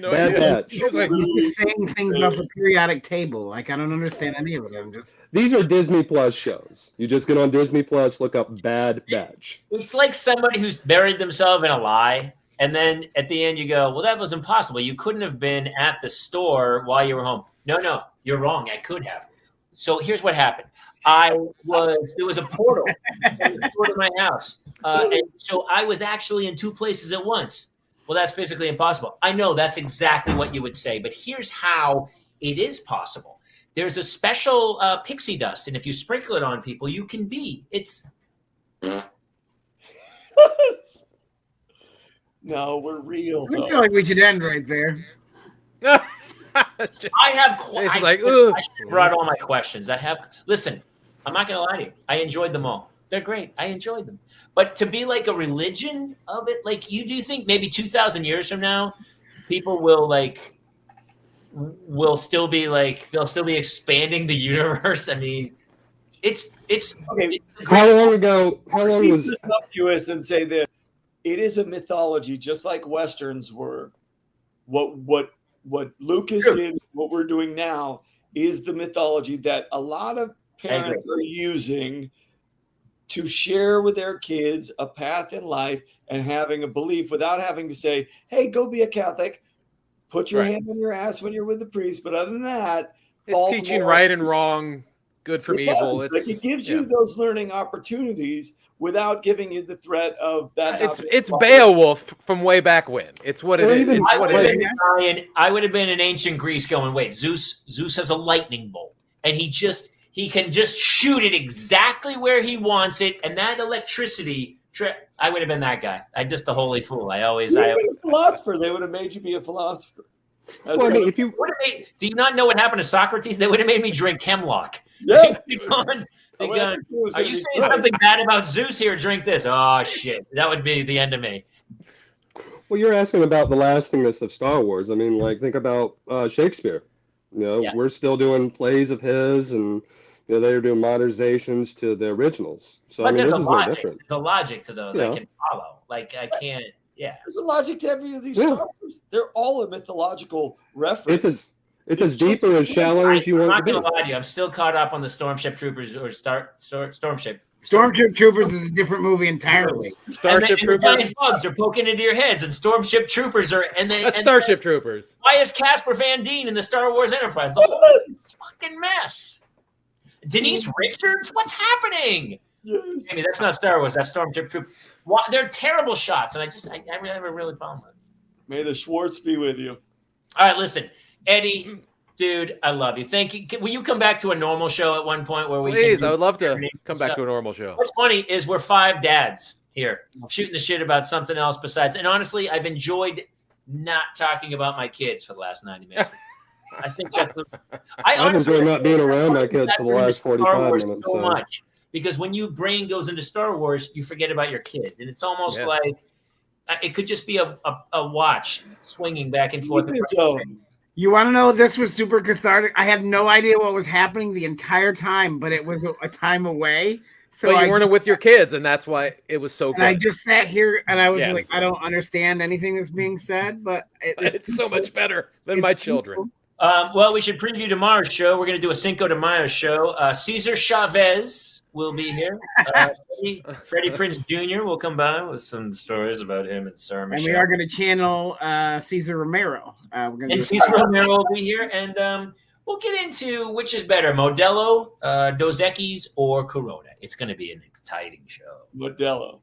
Bad Batch. He's just saying things about the periodic table. Like I don't understand any of it. These are Disney Plus shows. You just get on Disney Plus, look up Bad Batch. It's like somebody who's buried themselves in a lie. And then at the end you go, well, that was impossible. You couldn't have been at the store while you were home. No, you're wrong. I could have. So here's what happened. There was a portal to my house. And so I was actually in two places at once. well, that's physically impossible. I know that's exactly what you would say, but here's how it is possible. There's a special pixie dust, and if you sprinkle it on people, you can be. It's No, we're real. I feel like we should end right there. I have. I should have brought all my questions. Listen, I'm not going to lie to you. I enjoyed them all. They're great. I enjoyed them. But to be like a religion of it, like you do think maybe 2,000 years from now, people will still be like, they'll still be expanding the universe. I mean, it's okay. How long was this up to us and say this? It is a mythology, just like Westerns were. What Lucas did, what we're doing now, is the mythology that a lot of parents are using to share with their kids a path in life and having a belief without having to say, hey, go be a Catholic, put your hand on your ass when you're with the priest. But other than that, it's teaching right and wrong, good from evil. It gives you those learning opportunities without giving you the threat of that. It's Beowulf from way back when. It's what it is. I would have been in ancient Greece going, wait, Zeus has a lightning bolt, and he can just shoot it exactly where he wants it, and that electricity. I would have been that guy. I'm just the holy fool. I always a philosopher. They would have made you be a philosopher. Well, I mean, do you not know what happened to Socrates? They would have made me drink hemlock. Yes. Are you saying something bad about Zeus here? Drink this. Oh, shit. That would be the end of me. Well, you're asking about the lastingness of Star Wars. I mean, like, think about Shakespeare. We're still doing plays of his, and they're doing modernizations to the originals. So, but I mean, there's this a is logic. no different. There's a logic to those I can follow. Like, I can't, There's a logic to every of these Star Wars. They're all a mythological reference. It's as deep or as shallow as you want to be. I'm not going to lie to you. I'm still caught up on the Stormship Troopers or Stormship. Stormship Troopers is a different movie entirely. Starship Troopers. The giant bugs are poking into your heads, and Stormship Troopers are. That's Starship Troopers. Why is Casper Van Dien in the Star Wars Enterprise? The whole fucking mess. Denise Richards? What's happening? Yes. Maybe that's not Star Wars. That's Stormship Troopers. They're terrible shots, and I have a really problem with it. May the Schwartz be with you. All right, listen. Eddie, dude, I love you. Thank you. Will you come back to a normal show at one point where we Please, I would love to come back to a normal show. What's funny is we're 5 dads here shooting the shit about something else besides. And honestly, I've enjoyed not talking about my kids for the last 90 minutes. I think that's I've enjoyed not being around my kids for the last 45 minutes. So much. Because when your brain goes into Star Wars, you forget about your kids. And it's almost like it could just be a watch swinging back and forth. You want to know this was super cathartic? I had no idea what was happening the entire time, but it was a time away. So but you weren't with your kids, and that's why it was so good. I just sat here and I was like, I don't understand anything that's being said, but it's so much better than my children. Well, we should preview tomorrow's show. We're going to do a Cinco de Mayo show. Cesar Chavez will be here. Freddie Prinze Jr. will come by with some stories about him and Sarah Michelle. And we are going to channel Cesar Romero. Cesar Romero will be here, and we'll get into which is better, Modelo, Dos Equis, or Corona. It's going to be an exciting show. Modelo.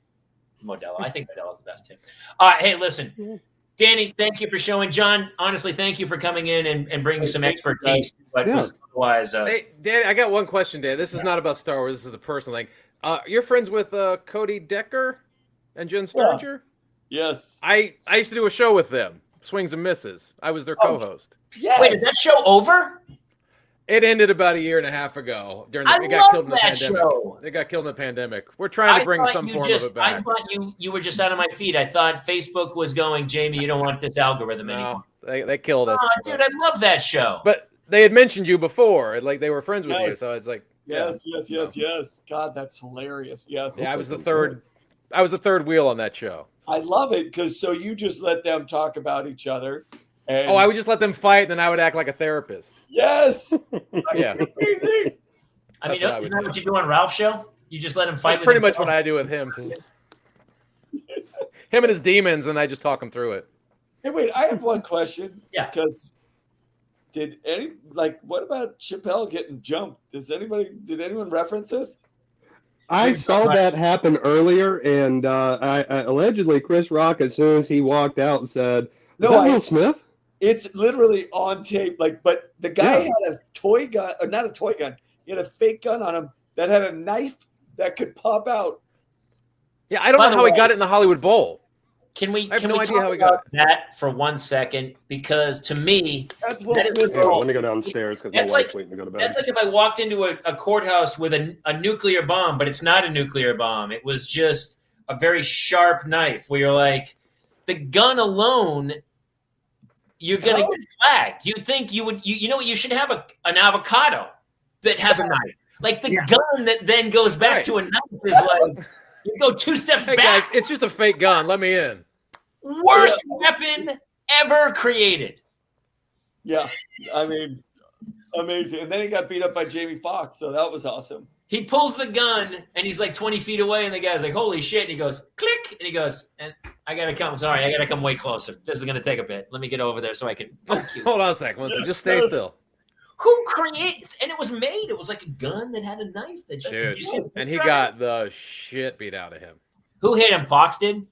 I think Modelo's the best too. All right, hey, listen. Danny, thank you for showing. John, honestly, thank you for coming in and bringing some expertise. But otherwise, hey, Danny, I got one question, Dan. This is not about Star Wars. This is a personal thing. You're friends with Cody Decker and Jen Sturger? Yes. I used to do a show with them, Swings and Misses. I was their co-host. Yes. Wait, is that show over? It ended about a year and a half ago. It got killed in the pandemic. It got killed in the pandemic. We're trying to bring some form of it back. I thought you were just out of my feed. I thought Facebook was going, Jamie, you don't want this algorithm anymore. They killed us. Oh, dude, I love that show. But they had mentioned you before, like they were friends with you. So it's like, yes. God, that's hilarious. Yes. Yeah, I was the third wheel on that show. I love it because so you just let them talk about each other. And I would just let them fight, and then I would act like a therapist. Yes. Yeah. Amazing. I mean, isn't that what you do on Ralph's show? You just let him fight. That's pretty much what I do with him too. Him and his demons, and I just talk him through it. Hey, wait, I have one question. Yeah. Because what about Chappelle getting jumped? Did anyone reference this? I saw that happen earlier, and I allegedly Chris Rock, as soon as he walked out, said, "Is that Will Smith?" It's literally on tape. Like, but the guy had a toy gun, or not a toy gun. He had a fake gun on him that had a knife that could pop out. Yeah, I don't know how he got it in the Hollywood Bowl. Can we? I have can no we idea talk how he got about that for 1 second? Because to me, that's Will Smith's fault. Let me go downstairs because my wife's waiting to go to bed. That's like if I walked into a courthouse with a nuclear bomb, but it's not a nuclear bomb. It was just a very sharp knife where you're like, the gun alone, you're gonna get flagged. You think you would? You know what? You should have an avocado that has a knife. Like the gun that then goes back to a knife is like you go 2 steps back. Guys, it's just a fake gun. Let me in. Worst weapon ever created. Yeah, I mean, amazing. And then he got beat up by Jamie Foxx, so that was awesome. He pulls the gun and he's like 20 feet away, and the guy's like, "Holy shit!" And he goes, "Click!" And he goes, "And I gotta come. Sorry, I gotta come way closer. This is gonna take a bit. Let me get over there so I can." Hold on a second. Just stay still. Who creates? And it was made. It was like a gun that had a knife. That dude, and he got the shit beat out of him. Who hit him? Fox did.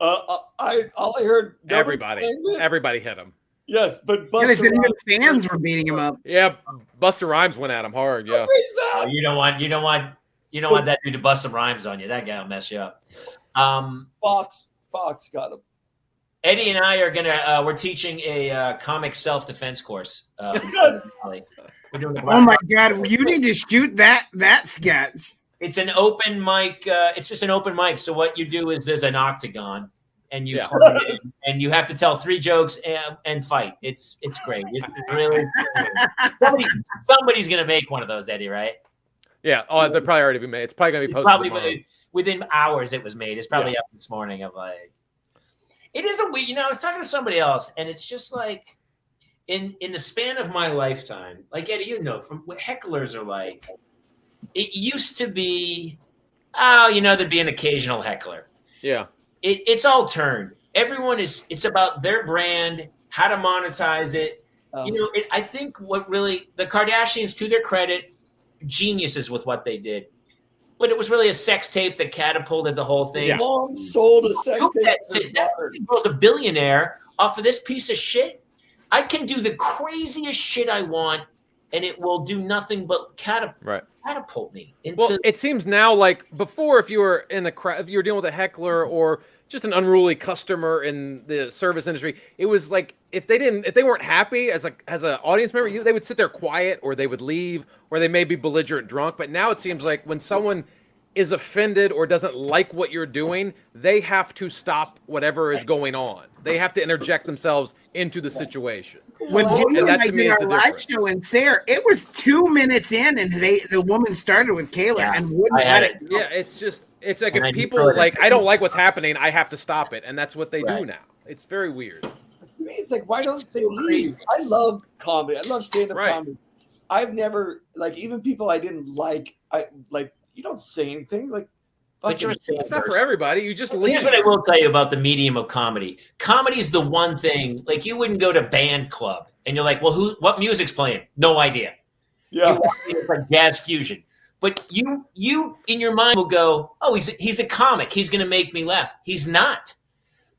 All I heard. Everybody hit him. Yes, but Buster even fans were beating him up. Yeah, Buster Rhymes went at him hard. Yeah. Oh, you don't want that dude to bust some rhymes on you. That guy will mess you up. Fox got him. Eddie and I are gonna. We're teaching a comic self-defense course. We're doing oh my god! You need to shoot that sketch. It's an open mic. It's just an open mic. So what you do is there's an octagon, and you climb in, and you have to tell 3 jokes and fight. It's great. It's really somebody's gonna make one of those, Eddie, right? Yeah. Oh, they're probably already been made. It's probably gonna be posted tomorrow. Within hours. It was made. It's probably up this morning. Of like, it is a weird. I was talking to somebody else, and it's just like in the span of my lifetime, like Eddie, from what hecklers are like. It used to be, there'd be an occasional heckler. Yeah. It's all turned. It's about their brand, how to monetize it. I think the Kardashians, to their credit, geniuses with what they did. But it was really a sex tape that catapulted the whole thing. Yeah. Mom sold a sex tape. That girl's a billionaire off of this piece of shit. I can do the craziest shit I want, and it will do nothing but catapult me into. Well, it seems now like before, if you were in a crowd, if you were dealing with a heckler or just an unruly customer in the service industry, it was like if they weren't happy as an audience member, they would sit there quiet, or they would leave, or they may be belligerent drunk. But now it seems like when someone is offended or doesn't like what you're doing, they have to stop whatever is going on. They have to interject themselves into the situation. When Jimmy and I did our live show in Sayre, it was 2 minutes in, and the woman started with Kayla and wouldn't let it go. Yeah, it's like if people like, I don't like what's happening, I have to stop it, and that's what they do now. It's very weird. To me, it's like, why don't they leave? I love comedy. I love stand-up comedy. I've never, even people I didn't like, you don't say anything. But it's not for everybody. You just leave. Here's what I will tell you about the medium of comedy. Comedy's the one thing, like you wouldn't go to band club and you're like, well, what music's playing? No idea. Yeah. It's like jazz fusion. But you in your mind will go, oh, he's a comic. He's going to make me laugh. He's not.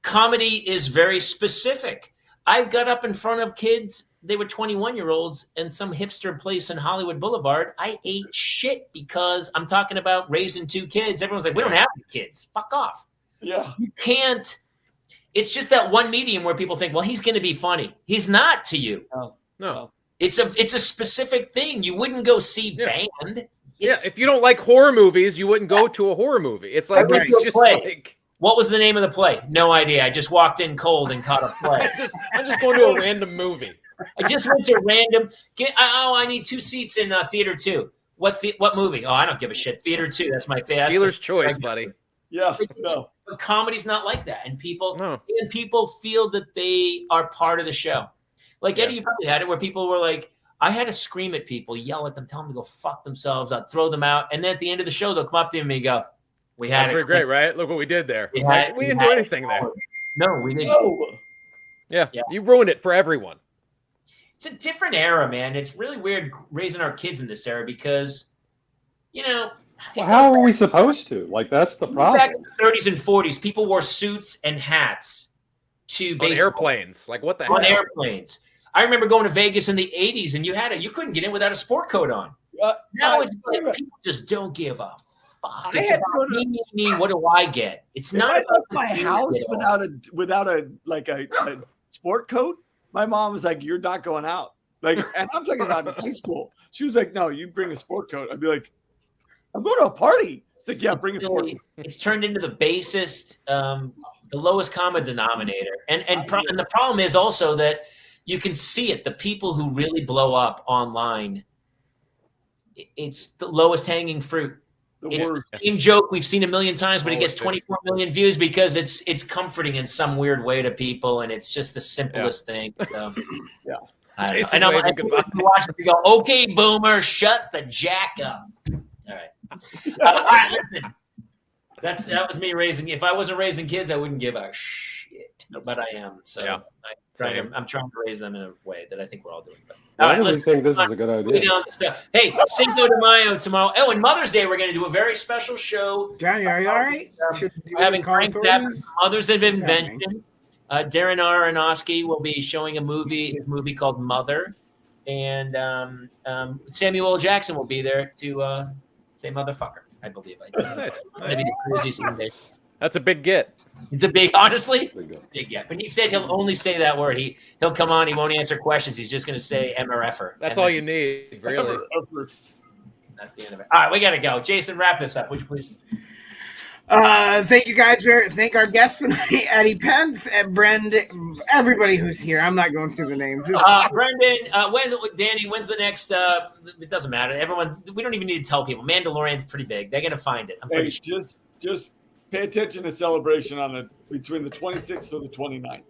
Comedy is very specific. I got up in front of kids. They were 21-year-olds in some hipster place in Hollywood Boulevard. I ate shit because I'm talking about raising 2 kids. Everyone's like, we don't have kids. Fuck off. Yeah. You can't. It's just that one medium where people think, well, he's going to be funny. He's not to you. No. It's a specific thing. You wouldn't go see band. If you don't like horror movies, you wouldn't go to a horror movie. It's like, it's just like. What was the name of the play? No idea. I just walked in cold and caught a play. I'm just going to a random movie. I just went to random. I need 2 seats in theater 2. What movie? Oh, I don't give a shit. Theater 2. That's my fast. Dealer's choice, buddy. Yeah. No. But comedy's not like that, and people feel that they are part of the show. Like Eddie, you probably had it where people were like, I had to scream at people, yell at them, tell them to go fuck themselves. I'd throw them out, and then at the end of the show, they'll come up to me and go, "We had it. Pretty great, right? Look what we did there. We didn't do anything there. No, we didn't. Yeah, you ruined it for everyone." It's a different era, man. It's really weird raising our kids in this era because, Well, how are we supposed to? Like, that's the problem. Back in the 30s and 40s, people wore suits and hats to on airplanes. Like, what the hell? On airplanes. I remember going to Vegas in the 80s, and you couldn't get in without a sport coat on. Now it's like people just don't give a fuck. It's about me. What do I get? It's not I about left my house without a sport coat. My mom was like, "You're not going out." Like, and I'm talking about in high school. She was like, "No, you bring a sport coat." I'd be like, "I'm going to a party." It's like, "Yeah, bring a sport coat." It's turned into the basest, the lowest common denominator, and the problem is also that you can see it. The people who really blow up online, it's the lowest hanging fruit. It's the same joke we've seen a million times, but it gets 24 million views because it's comforting in some weird way to people, and it's just the simplest thing. So, and I'm like, you watch it, you go, "Okay, boomer, shut the jack up." All right, all right. Listen, that was me raising. If I wasn't raising kids, I wouldn't give a shit, but I am. So I'm trying to raise them in a way that I think we're all doing. I really think this is a good idea. Hey, Cinco de Mayo tomorrow. Oh, and Mother's Day, we're going to do a very special show. Johnny, are you all right? We're having Frank Zappa, Mothers of Invention. Darren Aronofsky will be showing a movie called Mother. And Samuel L. Jackson will be there to say motherfucker, I believe. That's a big get. It's a big, honestly, big get. When he said he'll only say that word, he'll come on, he won't answer questions. He's just going to say MRFer. That's all you need, really. That's the end of it. All right, we got to go. Jason, wrap this up, would you please? Thank you guys. Thank our guests tonight, Eddie Pence and Brendan, everybody who's here. I'm not going through the names. Brendan, Danny, when's the next? It doesn't matter. Everyone, we don't even need to tell people. Mandalorian's pretty big. They're going to find it. I'm pretty sure. Just pay attention to celebration between the 26th or the 29th.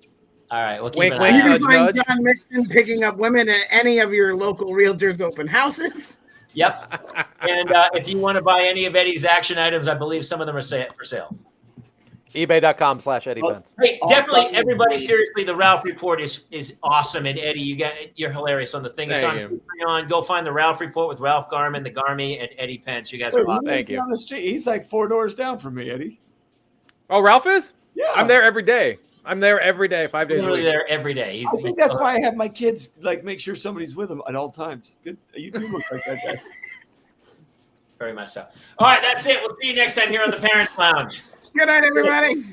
All right. We'll you can find John Mixon picking up women at any of your local realtors' open houses. Yep. And if you want to buy any of Eddie's action items, I believe some of them are for sale. eBay.com/Eddie Pence. Hey, definitely, everybody, seriously, the Ralph Report is awesome. And Eddie, you're hilarious on the thing. It's on Patreon. Go find the Ralph Report with Ralph Garman, the Garmy, and Eddie Pence. You guys are awesome. Thank you. On the street. He's like 4 doors down from me, Eddie. Oh, Ralph is? Yeah. I'm there every day. I'm there every day, 5 days a week. There every day. I think that's why I have my kids make sure somebody's with them at all times. Good. You do look like that guy. Very much so. All right, that's it. We'll see you next time here on the Parents Lounge. Good night, everybody.